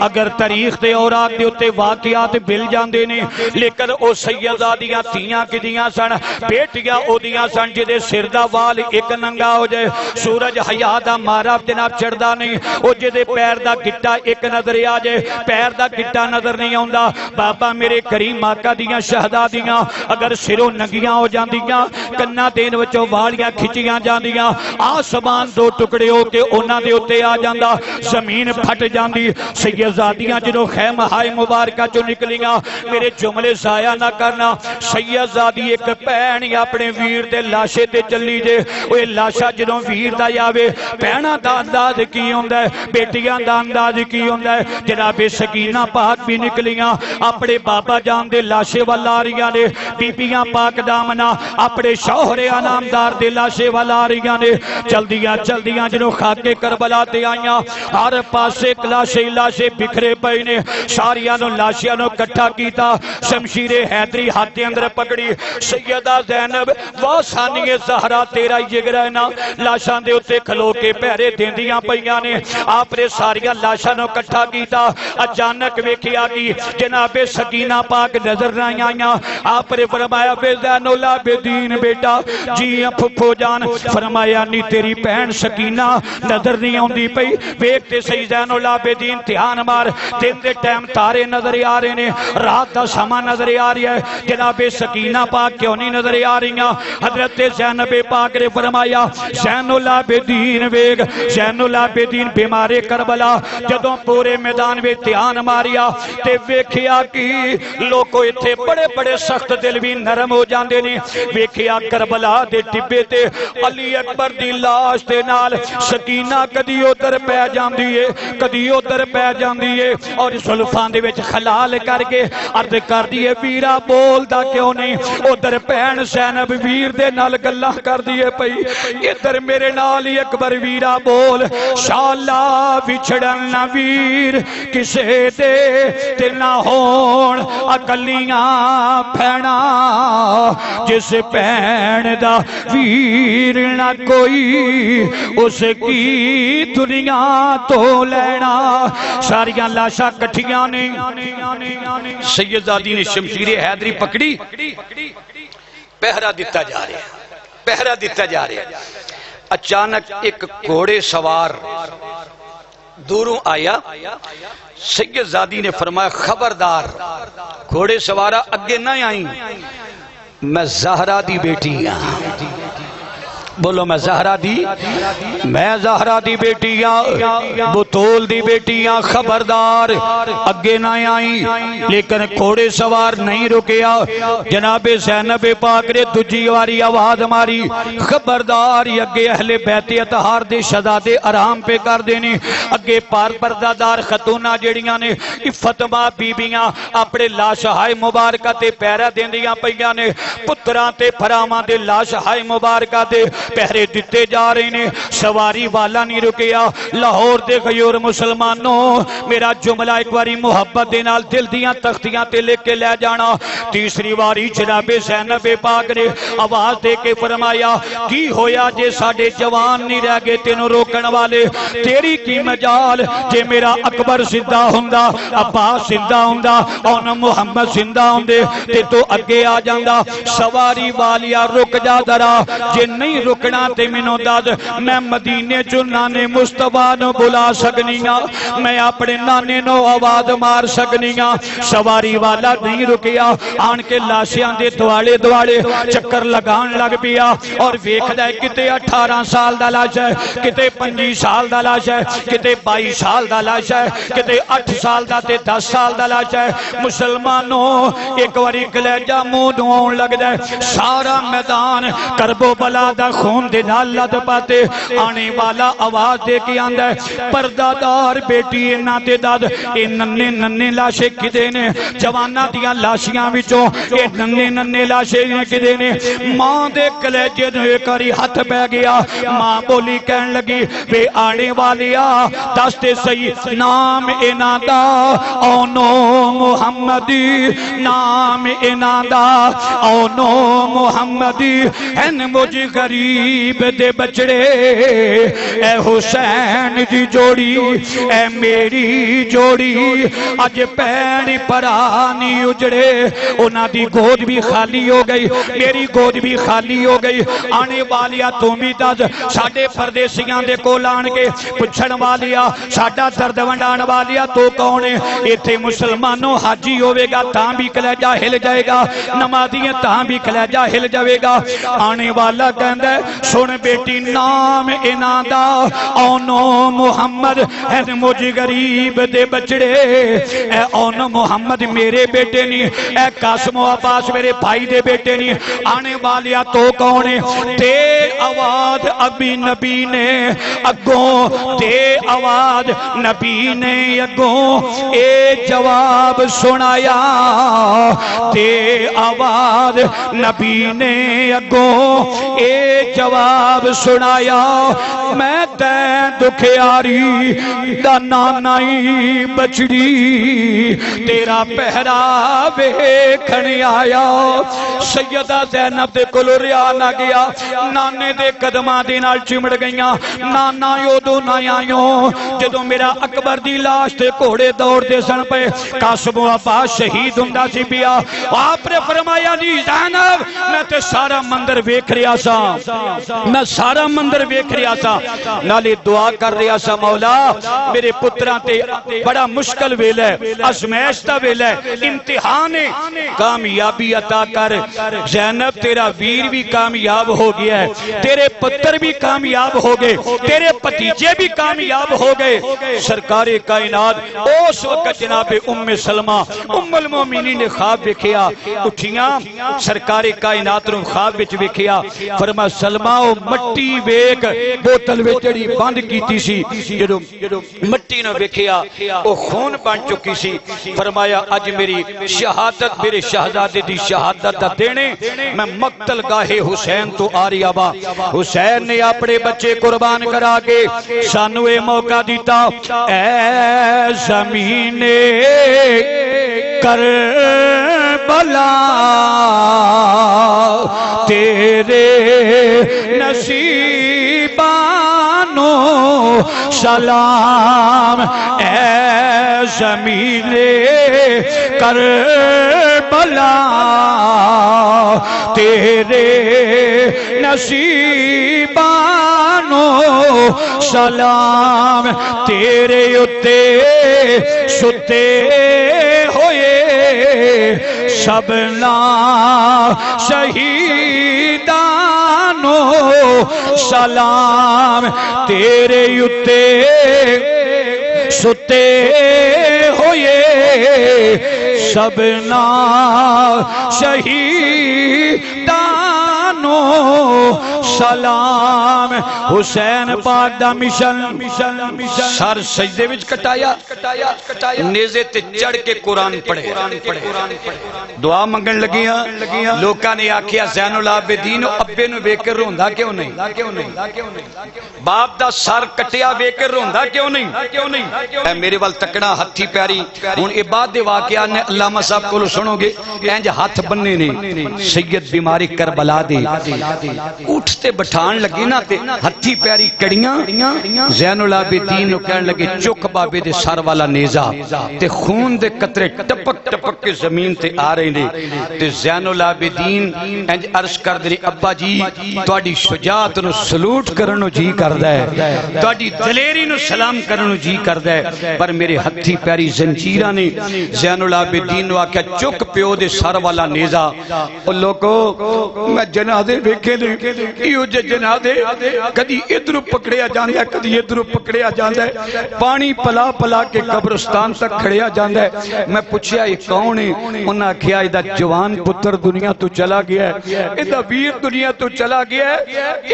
اگر تاریخ دے اوراق دے اتے واقعات بل جاندے نے لیکن او سیدادیاں تیاں کی دیاں سن بیٹیاں او دیاں سن جدے سردہ وال ایک ننگا ہو جائے سورج حیاء دا مارا جناب چڑھدا نہیں او جدے پیر دا گٹا ایک نظر آ جائے پیر دا گٹا نظر نہیں آندا بابا میرے کریم آقا دیاں شہدادیاں اگر سروں ننگیاں ہو جاندیاں کنہ دین وچوں والیاں کھچیاں جاندیاں آسمان دو ٹکڑے ہو کے اونا دے اتے آ جاندا زمین پھٹ جاندی سیدادیاں جنہوں خیمہ ہائے مبارکہ جو نکلیاں میرے جملے ضائع نہ کرنا سیدادی ایک پہنی اپنے ویر دے لاشے تے چلی جے اوہ لاشا جنہوں ویر دا یاوے پہنا دا انداز کی ہوندہ ہے بیٹیاں دا انداز کی ہوندہ ہے جناب سکینہ پاک بھی نکلیاں اپنے بابا جان دے لاشے والاریاں نے بیبیاں پاک دامنا اپنے شوہر انامدار دے لاشے والاریاں نے چل دیاں جنہوں خاک کربلا تے آئیاں ہر پاسے لاشے بکھرے پئی نے ساریاں نو لاشیاں نو کٹھا کیتا شمشیر حیدری ہاتھ اندر پکڑی سیدہ زینب واسانی زہرا تیرا جگرہ نا لاشاں دے اتے کھلو کے پہرے دیندیاں پئیاں نے آپ نے ساریاں لاشاں نو کٹھا کیتا اچانک ویکھیا کی جناب سکینہ پاک نظر نہ آئیاں آپ نے فرمایا بے زین العابدین بیٹا جی پھپھو جان فرمایا نہیں تیری بہن سکینہ نظر نہیں آندی پئی ویکھتے سی زین العابدین دھیان مار دن دے ٹائم تارے نظر آ رہے نے رات دا سما نظر آ رہی ہے جناب سکینہ پاک کیوں نہیں نظر آ رہی ہیں حضرت زینب پاک نے فرمایا زین العابدین ویگ زین العابدین بیمار کربلا جدوں پورے میدان میں دھیان ماریا تے ویکھیا کی لوکو ایتھے بڑے بڑے سخت دل بھی نرم ہو جاندے نے ویکھیا کربلا دے ٹبے تے علی اکبر دی لاش دے نال سکینہ کدی ادھر پہ جاندی ہے کدی ادھر پہ جاندی ہے اور زلفاں دے وچ خلال کر کے عرض کر دیے ویرا بول دا کیوں نہیں ادھر بہن زینب ویر دے نال گلاں کر دیے پئی ادھر میرے نال ہی اکبر ویرا بول شالا وچھڑن نہ ویر کسے دے تے نہ ہون اکلیاں پھینا جس بہن دا ویر نہ کوئی اس کی دنیا تو لینا ساریاں لاشاں کٹھیاں نے سیدادی نے شمشیر حیدری پکڑی پہرا دیتا جا رہے ہیں اچانک ایک گھوڑے سوار دوروں آیا سیدادی نے فرمایا خبردار گھوڑے سوارا اگے نہ آئیں میں زہرا دی بیٹی ہاں بولو میں زہرا دی بیٹیاں بطول دی بیٹیاں خبردار اگے نہ آئیں لیکن گھوڑے سوار نہیں رکیا جناب زینب پاک نے دجی واری آواز ماری خبردار اگے اہل بیت اطہار دے شہزادے آرام پہ کر دینے اگے پار پردادار خاتوناں جڑیاں نے عفت ماں بیبیاں اپنے لاش ہائے مبارکہ تے پیرا دیندیاں پئیاں نے پتراں تے پھراواں دے لاش ہائے مبارکہ تے پہرے دیتے جا رہے نے، سواری والا نہیں رکیا۔ لاہور دے غیور مسلمانوں، میرا جملہ ایک باری محبت دے نال دل دیاں تختیاں تے لے کے لے جانا۔ تیسری باری جناب زینب پاک نے آواز دے کے فرمایا کی ہویا جے ساڈے جوان نہیں رہ گئے تینوں روکن والے، تیری کی مجال جے میرا اکبر زندہ ہوندا، عباس زندہ ہوندا، اور محمد زندہ ہوندے تے تو اگے آ جاندا۔ سواری والیا رک جا ذرا، جے نہیں رکنا تے مینوں دس، میں مدینے چوں نانے مصطفیٰ نو بلا سکنی ہاں، میں اپنے نانے نو آواز مار سکنی ہاں۔ سواری والا نہیں رکیا، آن کے لاشیاں دے دوالے دوالے چکر لگان لگ پیا، اور ویکھدا ہے کتے 18 سال دا لاش ہے، کتے 25 سال دا لاش ہے، کتے 22 سال دا لاش ہے، کتے 8 سال دا تے 10 سال دا لاش ہے۔ مسلمانوں ایک واری کلیجہ منہ نوں آن لگ جائے، سارا میدان کرب و بلا دا خون دے نال لد پاتے۔ آنے والا آواز دے کے آندا ہے پردہ دار بیٹی انہاں تے داد، اے ننے ننے لاشے کدے نے، جوانا دیاں لاشیاں وچوں اے ننے ننے لاشے کدے نے۔ ماں دے کلیجے نو ایک واری ہاتھ پہ گیا، ماں بولی کہن لگی وے آنے والیا دس تے صحیح نام انہاں دا، اونو محمدی نام انہاں دا، اونو محمدی ہن مجھ غریب دے بچڑے، اے حسین دی جوڑی اے میری جوڑی، اج پیڑی پرانی اجڑے۔ انہاں دی گود بھی خالی ہو گئی، میری گود بھی خالی ہو گئی۔ آنے والیا تو بھی دس، ساڑھے پردیسیاں دے کول آن کے پچھڑ والیا، ساڑھا درد ونڈان والیا تو کون ہے؟ ایتھے مسلمانوں حاجی ہوئے گا تاں بھی کلیجہ ہل جائے گا، نمازیاں تاں بھی کلیجہ ہل جائے گا۔ آنے والا کہندہ ہے سن بیٹی نام انہاں دا، اونو محمد ہے مجھ غریب دے بچڑے، اے اونو محمد میرے بیٹے نہیں، اے قاسم و عباس میرے بھائی دے بیٹے نہیں۔ آنے والیا تو کون ہے؟ تے آواز ابھی نبی نے اگوں، تے آواز نبی نے اگوں اے جواب سنایا، تے آواز نبی نے اگوں اے جواب سنایا، میں تین دکھیاری دا نانائی بچڑی، تیرا پہرا ویکھن آیا۔ سیدہ زینب دے کولوں رہا نہ گیا، نانے دے قدماں دے نال چمڑ گئیاں، نانا یودو نہ آئیوں جدوں میرا اکبر دی لاش تے گھوڑے دوڑ دے سن پے، قاسم و عباس شہید ہوندا سی پیا۔ آپ نے فرمایا جی زینب میں تے سارا مندر ویکھ رہا سا، میں سارا مندر ویکھ رہا سا، نالے دعا کر رہا سا مولا میرے پتراں تے بڑا مشکل ویلا ہے، ازمائش دا ویلا ہے، امتحان ہے، کامیابی عطا کر۔ زینب تیرا ویر بھی کامیاب ہو گیا ہے، تیرے پتر بھی کامیاب ہو گئے، تیرے پتیجے بھی کامیاب ہو گئے۔ سرکار کائنات اس وقت جناب ام سلمہ ام المومنین نے خواب ویکھیا، اٹھیاں سرکار کائنات نو خواب وچ ویکھیا، فرما سلمہ او مٹی ویکھ بوتل وچ جڑی بند کیتی سی، جدوں مٹی نو ویکھیا او خون بن چکی سی، فرمایا اج میری شہادت میرے شہزادے دی شہادت دا دینے، میں مقتل گاہ حسین تو آ رہا وا۔ حسین نے اپنے بچے قربان کرا کے سانو اے موقع دیتا، اے زمین کربلا تیرے نصیبانو سلام، اے زمین کربلا تیرے نصیبانو سلام، تیرے اتے ستے ہوئے سبنا شہیدانو سلام، تیرے اتے ستے ہوئے سبنا شہیدانو سلام حسین پاک دا مشن سر سجدے وچ کٹایا نیزے تے چڑھ کے قرآن پڑھے دعا منگن لگیاں لوکاں نے آکھیا زین العابدین ابے نو ویکھ کے روندا کیوں نہیں باپ دا سر کٹیا ویکھ کے روندا کیوں نہیں اے میرے وال تکڑا ہتھی پیاری ہن اے بعد دے واقعات نے علامہ صاحب کولو سنو گے انج ہاتھ بننے نے سید بیماری کربلا دے اٹھتے بٹھان لگی نا تے ہتھی پیاری کڑیاں زین العابدین نو کہن لگے چک بابے دے سر والا نیزہ تے خون دے قطرے ٹپک ٹپک کے زمین تے آ رہے نے تے زین العابدین انج عرض کر دے ابا جی تواڈی شجاعت نو سلوٹ کرنو جی کردا ہے تواڈی دلیری نو سلام کرنو جی کردا ہے پر میرے ہتھی پیاری زنجیراں نے زین العابدین نو آکھیا چک پیو دے سر والا نیزہ او لوگو میں جنازے ویکھے نے ایو جے جنازے کدی ادھروں پکڑیا جاندا ہے کدی ادھروں پکڑیا جاندا ہے پانی پلا پلا کے قبرستان تک کھڑیا جاندا ہے میں پوچھیا یہ کون ہے انہاں آکھیا ادا جوان پتر دنیا تو چلا گیا ہے ادا ویر دنیا تو چلا گیا ہے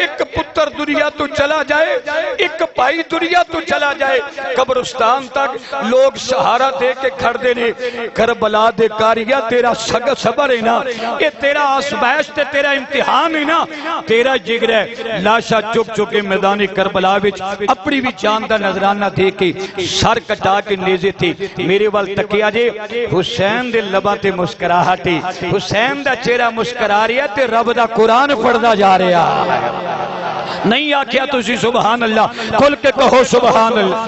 ایک پتر دنیا تو چلا جائے ایک بھائی دنیا تو چلا جائے قبرستان تک لوگ سہارا دے کے کھڑ دے نے کربلا دے کاریا تیرا صبر ہے نا یہ تیرا آزمائش تے تیرا امتحان ہے نا تیرا جگر ہے لاشا چپ چکے میدان کربلا وچ اپنی بھی جان دا نظرانہ دے کے سر کٹا کے نیزے تھے میرے وال تکیا جے حسین دے لباں تے مسکراہٹ حسین دا چہرہ مسکرا رہا تے رب دا قرآن پڑھدا جا رہا نہیں آکھیا تسی سبحان اللہ کھل کے کہو سبحان اللہ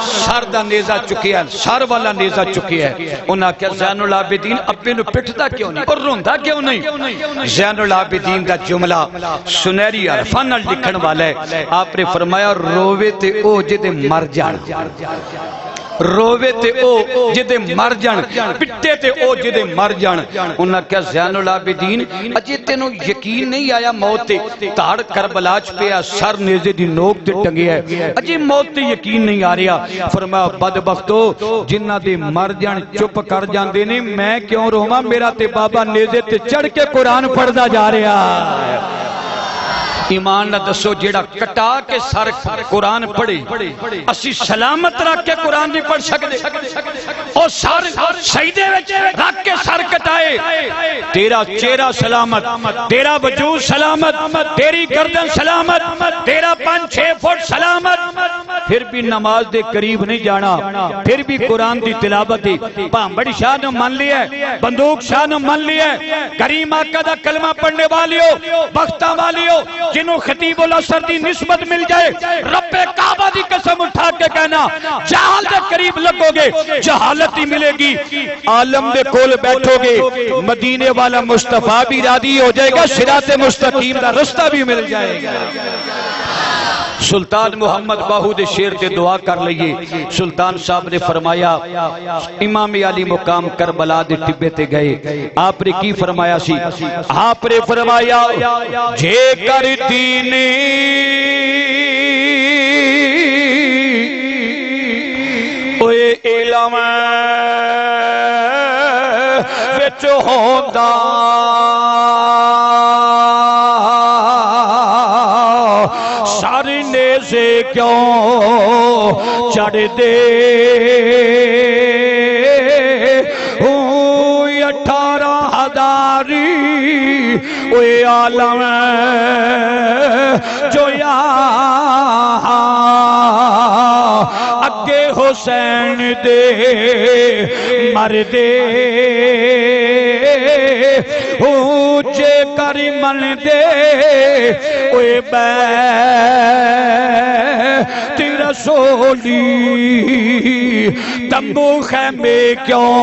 سر دا نیزہ چکیا ہے سر والا نیزہ چکیا ہے انہاں کیا زین العابدین اپنے نو پٹھدا کیوں نہیں اور روندا کیوں نہیں زین العابدین دا جملہ سنہری عرفاں نال لکھن والا ہے آپ نے فرمایا رووے تے او جدے مر جان رووے تے او جدے مر جان پٹے تے او جدے مر جان انہاں کیا زین العابدین اجے تینوں یقین نہیں آیا موت تے تاڑ کربلاچ پیا سر نیزے دی نوک تے ٹنگیا ہے اجے موت تے یقین نہیں آ رہا فرمایا بدبختو جنہ دے مر جان چپ کر جان دینے میں کیوں روما میرا تے بابا نیزے تے چڑھ کے قرآن پڑھدا جا رہا ایمان نہ دسو جیڑا کٹا کے سر قرآن پڑھے اسی سلامت رکھ کے قرآن نہیں پڑھ سکتے اور سر سجدے وچ رکھ کے سر کٹائے تیرا چہرہ سلامت تیرا وجود سلامت تیری گردن سلامت تیرا 5-6 فٹ سلامت پھر بھی نماز دے قریب نہیں جانا پھر بھی قرآن دی تلاوت بڑی شاہ نے مان لیا ہے بندوق شاہ نے مان لیا ہے کریم آقا دا کلمہ پڑھنے والیو بختہ والیو جنہوں خطیب الاسر دی نسبت مل جائے رب کعبہ دی قسم اٹھا کے کہنا جہال دے قریب لگو گے جہالت ہی ملے گی عالم دے کول بیٹھو گے مدینے والا مصطفیٰ بھی راضی ہو جائے گا صراط مستقیم دا رستہ بھی مل جائے گا سلطان محمد باہو دے شیر تے دعا کر لئیے سلطان صاحب نے فرمایا امام علی مقام کربلا دے ٹبے تے گئے آپ نے کی فرمایا سی آپ نے فرمایا جے کر دینی اوے علم وچ ہوندا سے کیوں چڑھ دے 18,000 اوے عالم جو یہاں اگے حسین دے مردے جے کری من دے اوے بیت رسولی تمبو خیمے کیوں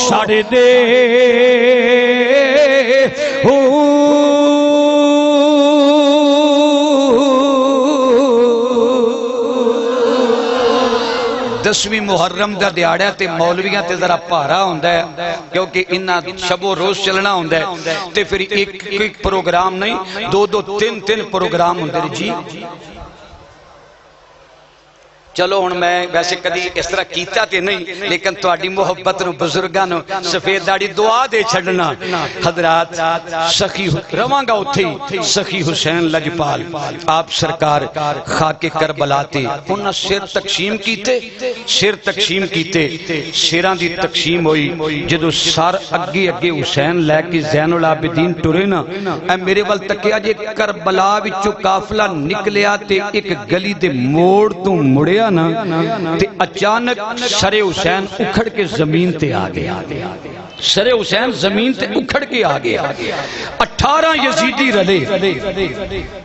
سڑ دے دسویں محرم دا دیاڑا تے مولویاں تے ذرا پارا ہوندا ہے کیونکہ انہاں شب و روز چلنا ہوندا ہے تے پھر ایک پروگرام نہیں 2-2 3-3 پروگرام ہوندے جی چلو ہن میں ویسے کدی اس طرح کیتا تے نہیں لیکن تہاڈی محبت نو بزرگاں نو سفید داڑھی دعا دے چھڈنا حضرات سخی رواں گا اوتھے سخی حسین لجپال آپ سرکار خاک کربلا تے انہاں سر تقسیم کیتے سراں دی تقسیم ہوئی جدوں سر اگے اگے حسین لے کے زین العابدین ٹرے نا اے میرے ول تکیا جے کربلا وچوں قافلہ نکلیا تے ایک گلی دے موڑ تو مڑیا نا تے اچانک سر حسین اکھڑ کے زمین تے آ گیا سر حسین زمین تے اکھڑ کے آ گیا 18 یزیدی رلے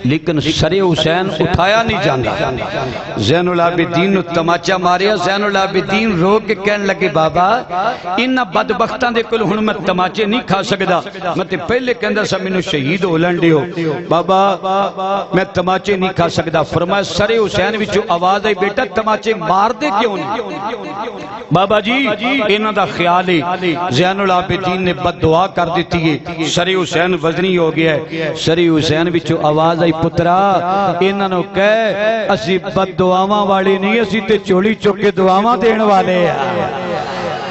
لیکن سر حسین اٹھایا نہیں جاندہ زین العابدین نو تماچا ماریا زین العابدین رو کے کہنے لگے بابا انہا بدبختان دے کل ہن میں تماچے نہیں کھا سکدا میں تے پہلے کہندہ سا میں نو شہید ہو لنڈے ہو بابا میں تماچے نہیں کھا سکدا فرمایا سر حسین وچو آواز آئی بیٹا تماچے مار دے کیوں نہیں بابا جی انہا دا خیال ہے زین العابدین نے بد دعا کر دیتی ہے سر حسین وزنی ہو گیا ہے سر حسین وچو آواز آئی پترا انہا نو کہے اسی بد دعاواں والے نہیں اسی تے چولی چوکے دعاواں دین والے ہیں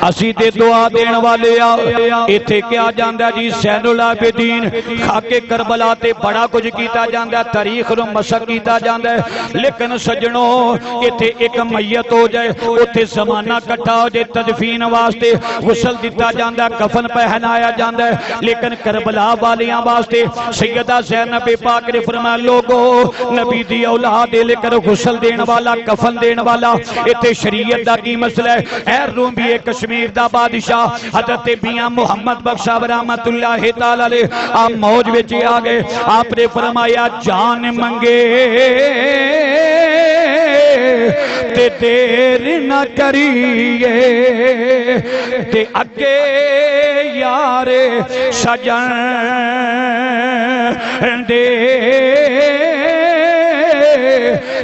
اسی تے دعا دین والے ایتھے کیا جاندہ جی زین العابدین خاک کربلا تے بڑا کچھ کیتا جاندہ تاریخ نو مسک کیتا جاندہ لیکن سجنوں ایتھے ایک میت ہو جائے اوتھے زمانہ کٹھا ہو جائے تدفین واسطے غسل دیتا جاندہ کفن پہنایا جاندہ لیکن کربلا والیاں واسطے سیدہ زینب پاک نے فرمایا لوگو نبی دی اولاد لے کر غسل دین والا کفن دین والا ایتھے شریعت دا کی مسئلہ ہے اے رومی کشمیر دا بادشاہ حضرت میاں محمد بخش رحمت اللہ تعالی علیہ آپ موج وچے آگئے آپ نے فرمایا جان منگے تے دیر نہ کریے تے اگے یار سجن دے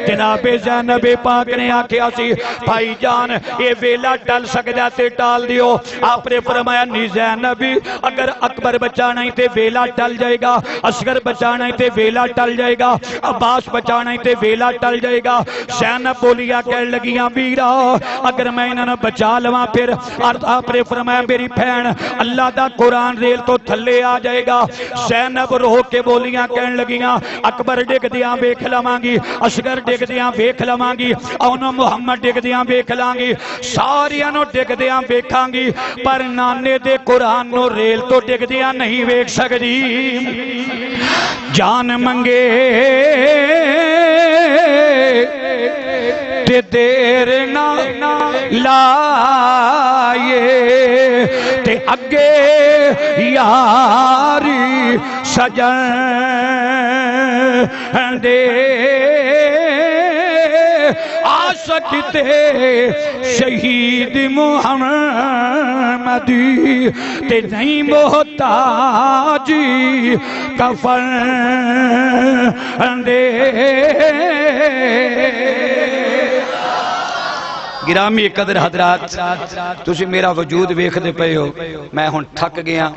جناب زینب پاک نے آکھیا سی بھائی جان اے ویلا ٹل سکدا تے ٹال دیو آپ نے فرمایا نہیں زینب اگر اکبر بچانا ہی تے ویلا ٹل جائے گا اصغر بچانا ہی تے ویلا ٹل جائے گا عباس بچانا ہی تے ویلا ٹل جائے گا زینب بولیا کہنے لگیاں بیرا اگر میں انہوں نے بچا لواں پھر آپ نے فرمایا میری بہن اللہ دا قرآن ریل تو تھلے آ جائے گا زینب رو کے بولیاں کہنے لگیاں اکبر ڈگ دیاں بیکھ لواں گی اصغر ڈگ دیاں بیکھ لواں گی اونو محمد ڈگ دیاں بیکھ لاں گی ساریاں نو ڈگ دیاں بیکھاں گی پر نانے دے قرآن نو ریل تو ڈگ دیاں نہیں بیکھ سکدی جان منگے تے دیر نہ لائے تے اگے یاری سجن دے آسکتے شہید محمدی تے نہیں محتاجی کفن دے گرامی قدر حضرات تسی میرا وجود ویکھ دے پئے ہو میں ہن تھک گیا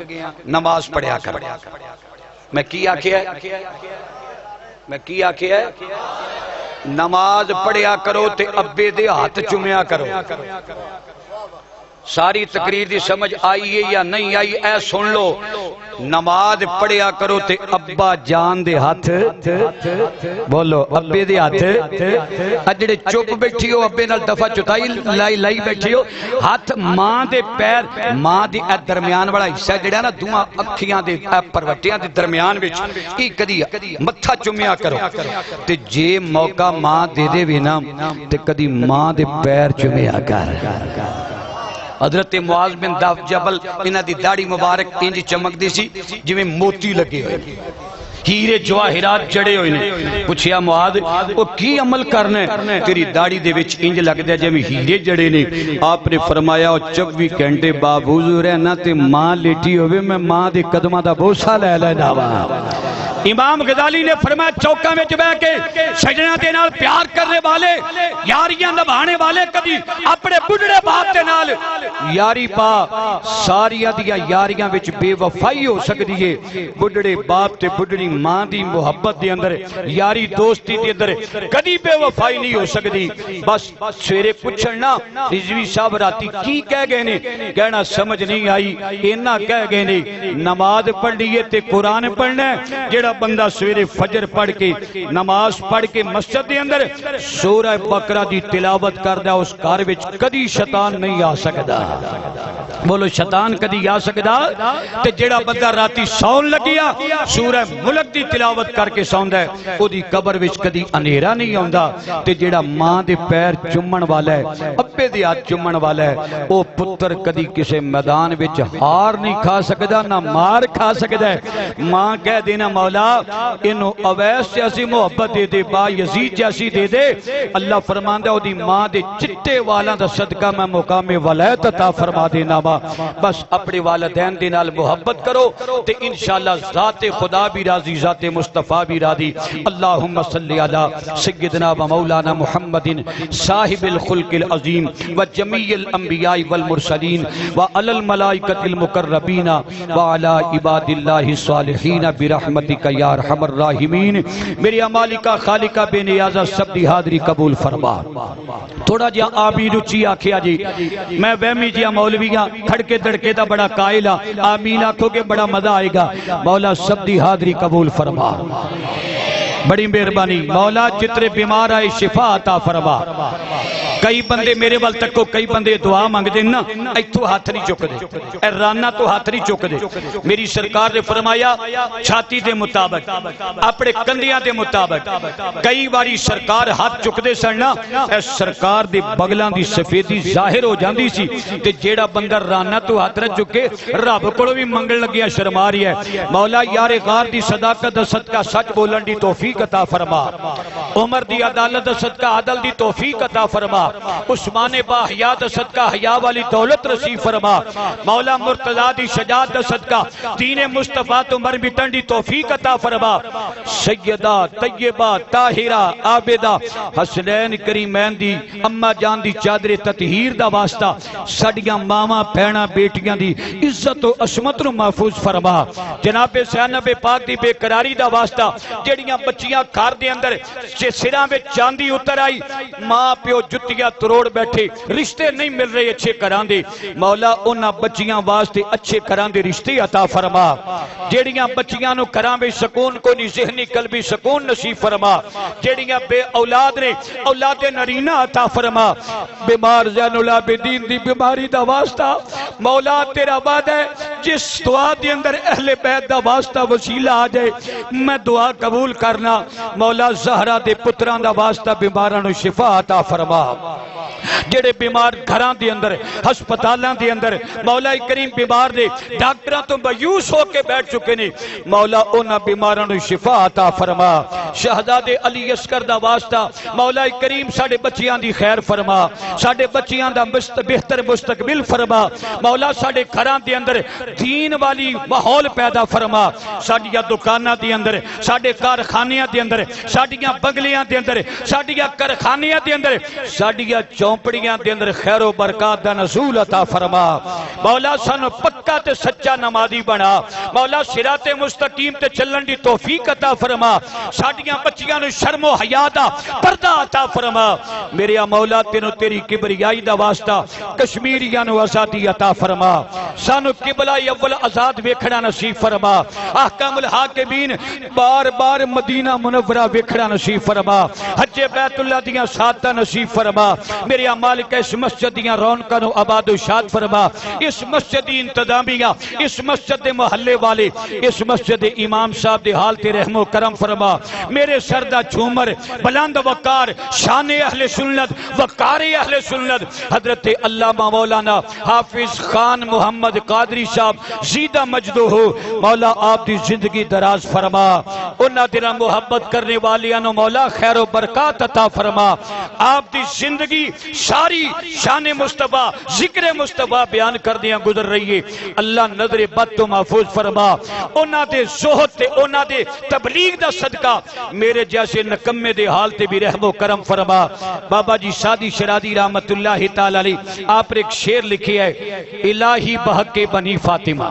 نماز پڑھیا کر میں کی آکھیا ہے نماز پڑھیا کرو تے ابے دے ہاتھ چومیا کرو ساری تقریر دی سمجھ آئی ہے یا نہیں آئی اے سن لو نماز پڑھیا کرو تے ابا جان دے ہاتھ بولو ابے دے ہاتھ اجڑے چپ بیٹھی ہو ابے نال دفعہ چتائی لائی بیٹھی ہو ہاتھ ماں دے پیر ماں دی درمیان والا حصہ جڑا نا دوہاں اکھیاں دے پروٹیاں دے درمیان وچ کی کدی متھا چومیا کرو تے جے موقع ماں دے دے وی نا تے کدی ماں دے پیر چومیا کر حضرت معاذ بن جبل انہاں دی داڑھی مبارک انج چمک دی سی جویں موتی لگے ہوئے ہیرے جواہرات جڑے ہوئے نے پوچھیا معاذ او کی عمل کرنے تیری داڑھی دے وچ انج لگ دے جویں ہیرے جڑے نے آپ نے فرمایا 24 گھنٹے بابوز رہنا تے ماں لیٹی ہوئے میں ماں دے قدماں دا بوسہ لے لینا وا امام غزالی نے فرمایا چوکاں وچ بیٹھ کے سجنا دے نال پیار کرنے والے یاریاں نبھانے والے کبھی اپنے بڑھڑے باپ دے نال یاری پا ساریاں دیاں یاریاں وچ بے وفائی ہو سکدی ہے بڑھڑے باپ تے بڑھڑی ماں دی محبت دے اندر یاری دوستی دے اندر کبھی بے وفائی نہیں ہو سکدی بس سویرے پوچھنا رضوی صاحب راتی کی کہہ گئے نے کہنا سمجھ نہیں آئی اینا کہہ گئے نے نماز پڑھ لیے تے قرآن پڑھنا ہے جیڑا بندہ سویرے فجر پڑھ کے نماز پڑھ کے مسجد دے اندر سورہ بقرہ دی تلاوت کردا اس گھر وچ کدی شیطان نہیں آ سکدا بولو شیطان کدی آ سکدا تے جیڑا بندہ راتی سون لگیا سورہ ملک دی تلاوت کر کے سوندا ہے او دی قبر وچ کدی اندھیرا نہیں آوندا تے جیڑا ماں دے پیر چومن والا ہے ابے دے ہاتھ چومن والا ہے او پتر کدی کسے میدان وچ ہار نہیں کھا سکدا نہ مار کھا سکدا ہے ماں کہہ دینا مولا انہوں اویس جیسی محبت دے دے با یزید جیسی دے دے اللہ فرماندہ او دی ماں دے چٹے والا دا صدقہ میں مقام ولایت عطا فرما دینا با بس اپنے والدین دے نال محبت کرو تے انشاءاللہ ذات خدا بھی راضی ذات مصطفیٰ بھی راضی اللہم صلی علی سیدنا و مولانا محمد صاحب الخلق العظیم و جمیع الانبیاء والمرسلین و علی الملائکۃ المقربین و علی عباد اللہ الصالحین برحمتک یا ارحم الراحمین میری مالکہ خالقہ بے نیازہ سب دی حاضری قبول فرما تھوڑا جا آمین اچھی آکھیا جی میں وہمی جیا مولویاں کھڑکے دڑکے دا بڑا قائلہ آمین آکھو کہ بڑا مزہ آئے گا مولا سب دی حاضری قبول فرما بڑی مہربانی مولا جتنے بیمار آئے شفا عطا فرما کئی بندے میرے وال تکو کئی بندے دعا مانگ دیں نا ایتھو ہاتھ نہیں چک دے اے رانا تو ہاتھ نہیں چک دے میری سرکار نے فرمایا چھاتی دے مطابق اپنے کندیاں دے مطابق کئی باری سرکار ہاتھ چک دے سڑنا اے سرکار دے بغلان دی سفیدی ظاہر ہو جاندی سی تے جیڑا بندر رانا تو ہاتھ رہ چکے رب کڑو بھی منگل لگیا شرما رہی ہے مولا یار غار دی صداقت صدقہ سچ بولن دی توفیق عطا فرما عمر دی عدالت صدقہ عدل دی توفیق عطا فرما عثمان با حیات صدقہ حیا والی دولت رسیب فرما مولا مرتضی دی شجاعت صدقہ دین مصطفیٰ تو مر مٹن دی توفیق عطا فرما سیدہ طیبہ طاہرہ عابدہ حسنین کریمین دی اما جان دی چادر تطہیر دا واسطہ سڑیاں ماما پہنا بیٹیاں دی عزت و عصمت نو محفوظ فرما جناب سینب پاک دی بے قراری دا واسطہ جڑیاں بچیاں کار دے اندر سراں میں چاندی اتر آئی ماں پیو جتیاں تروڑ بیٹھے رشتے نہیں مل رہے اچھے کران دے مولا انہاں بچیاں واسطے اچھے کران دے رشتے عطا فرما جڑیاں بچیاں نو کران بے سکون کو نہیں ذہنی قلبی سکون نصیب فرما جڑیاں بے اولاد نے اولاد نرینہ عطا فرما بیمار زین العابدین دی بیماری دا واسطہ مولا تیرا وعدہ ہے جس دعا دے اندر اہل بیت دا واسطہ وسیلہ آ جائے میں دعا قبول کرنا مولا زہرہ دے پتران دا واسطہ بیماران و شفا عطا فرما جڑے بیمار گھران دے اندر ہسپتالاں دے اندر مولا کریم بیمار دے ڈاکٹراں تو بیوس ہو کے بیٹھ چکے نے مولا انہاں بیماران و شفا عطا فرما شہزادے علی اصغر دا واسطہ مولا کریم ساڑے بچیاں دی خیر فرما ساڑے بچیاں دا بہتر مستقبل فرما مولا ساڑے گھران دے اندر دین والی ماحول پیدا فرما ساڑیاں دکاناں دے اندر ساڑے کارخانیاں دے اندر ساڑیاں بنگلیاں دے اندر ساڑیاں کارخانیاں دے اندر ساڑیاں چوپڑیاں دے اندر خیر و برکات دا نزول عطا فرما مولا سانو پکا تے سچا نمازی بنا مولا صراط مستقیم تے چلن دی توفیق عطا فرما ساڑیاں بچیاں نو شرم و حیا دا پردہ عطا فرما میرے مولا تینو تیری کبریائی دا واسطہ کشمیریاں نو آزادی عطا فرما سانو قبلہ اول آزاد ویکھنا نصیب فرما احکام الحاکمین بار بار مدینہ منورہ ویکھنا نصیب فرما حج بیت اللہ دیاں ساتھ نصیب فرما میرے مالک اس مسجد دیاں رونقاں نو آباد و شاد فرما اس مسجد دی انتظامیہ اس مسجد دے محلے والے اس مسجد امام صاحب دے حال تے رحم و کرم فرما میرے سردہ جھومر بلند وقار شان اہل سنت وقار اہل سنت حضرت علامہ مولانا حافظ خان محمد قادری صاحب زیدہ مجدو ہو مولا آپ دی زندگی دراز فرما انہاں تیرا محبت کرنے والیاں نو مولا خیر و برکات عطا فرما آپ دی زندگی ساری شان مصطفیٰ ذکر مصطفیٰ بیان کر دیا گزر رہی ہے۔ اللہ نظر بد تو محفوظ فرما، اونا دے زہد تے اونا دے تبلیغ دا صدقہ میرے جیسے نکمے دے حال تے بھی رحم و کرم فرما۔ بابا جی سادی شرادی رحمت اللہ تعالی علیہ آپ نے ایک شعر لکھی ہے، الہی بحق بنی فاطمہ۔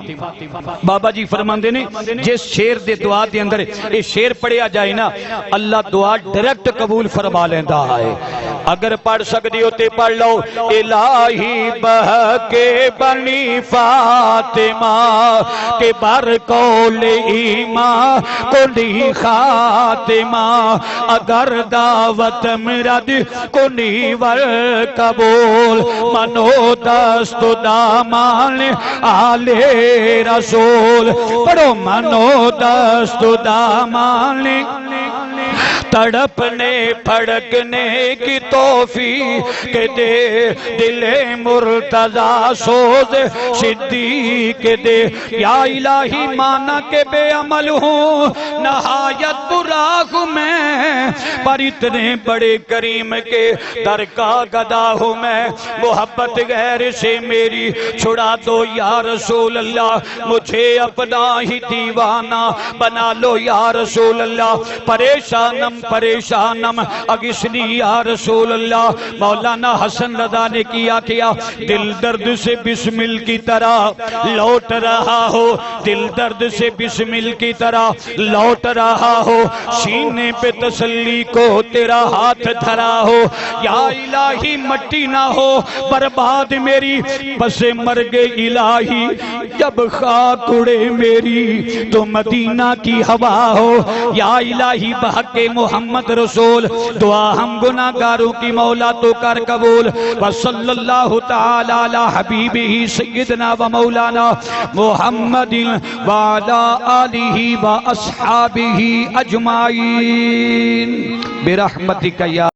بابا جی فرماندے نے جس شعر دے دعا دے اندر یہ شعر پڑھیا جائے نا، اللہ دعا ڈائریکٹ قبول فرما لیندا ہے۔ اگر پڑھ سکتے ہو تے پڑھ لو، الہی بحق بنی فاطمہ کے بر قول ایمان کنی خاتمہ، اگر دعوت مرد کنی ور قبول، منو دست دامان آل رسول، پڑھو منو دست دامان تڑپنے پھڑکنے کی توفیق دے، دل مرتضی سوز صدیق دے۔ یا الہی مانا کہ بے عمل ہوں نہایت برا ہوں میں، پر اتنے بڑے کریم کے در کا گدا ہوں میں، محبت غیر سے میری چھڑا دو یا رسول اللہ، مجھے اپنا ہی دیوانہ بنا لو یا رسول اللہ، پریشانم پریشانم اگسنی یا رسول اللہ۔ مولانا حسن رضا نے کیا دل درد سے بسمل کی طرح لوٹ رہا ہو، دل درد سے بسمل کی طرح لوٹ رہا ہو، سینے پہ تسلی کو تیرا ہاتھ دھرا ہو، یا الہی مٹی نہ ہو برباد میری بس مرگ الہی، جب خاک اڑے میری تو مدینہ کی ہوا ہو، یا الہی بحق محمد رسول دعا ہم گناہگاروں کی مولا تو کر قبول۔ وصلی اللہ تعالی علی حبیبہ سیدنا و مولانا محمد وعلی آلہ و اصحابہ اجمعین برحمتک یا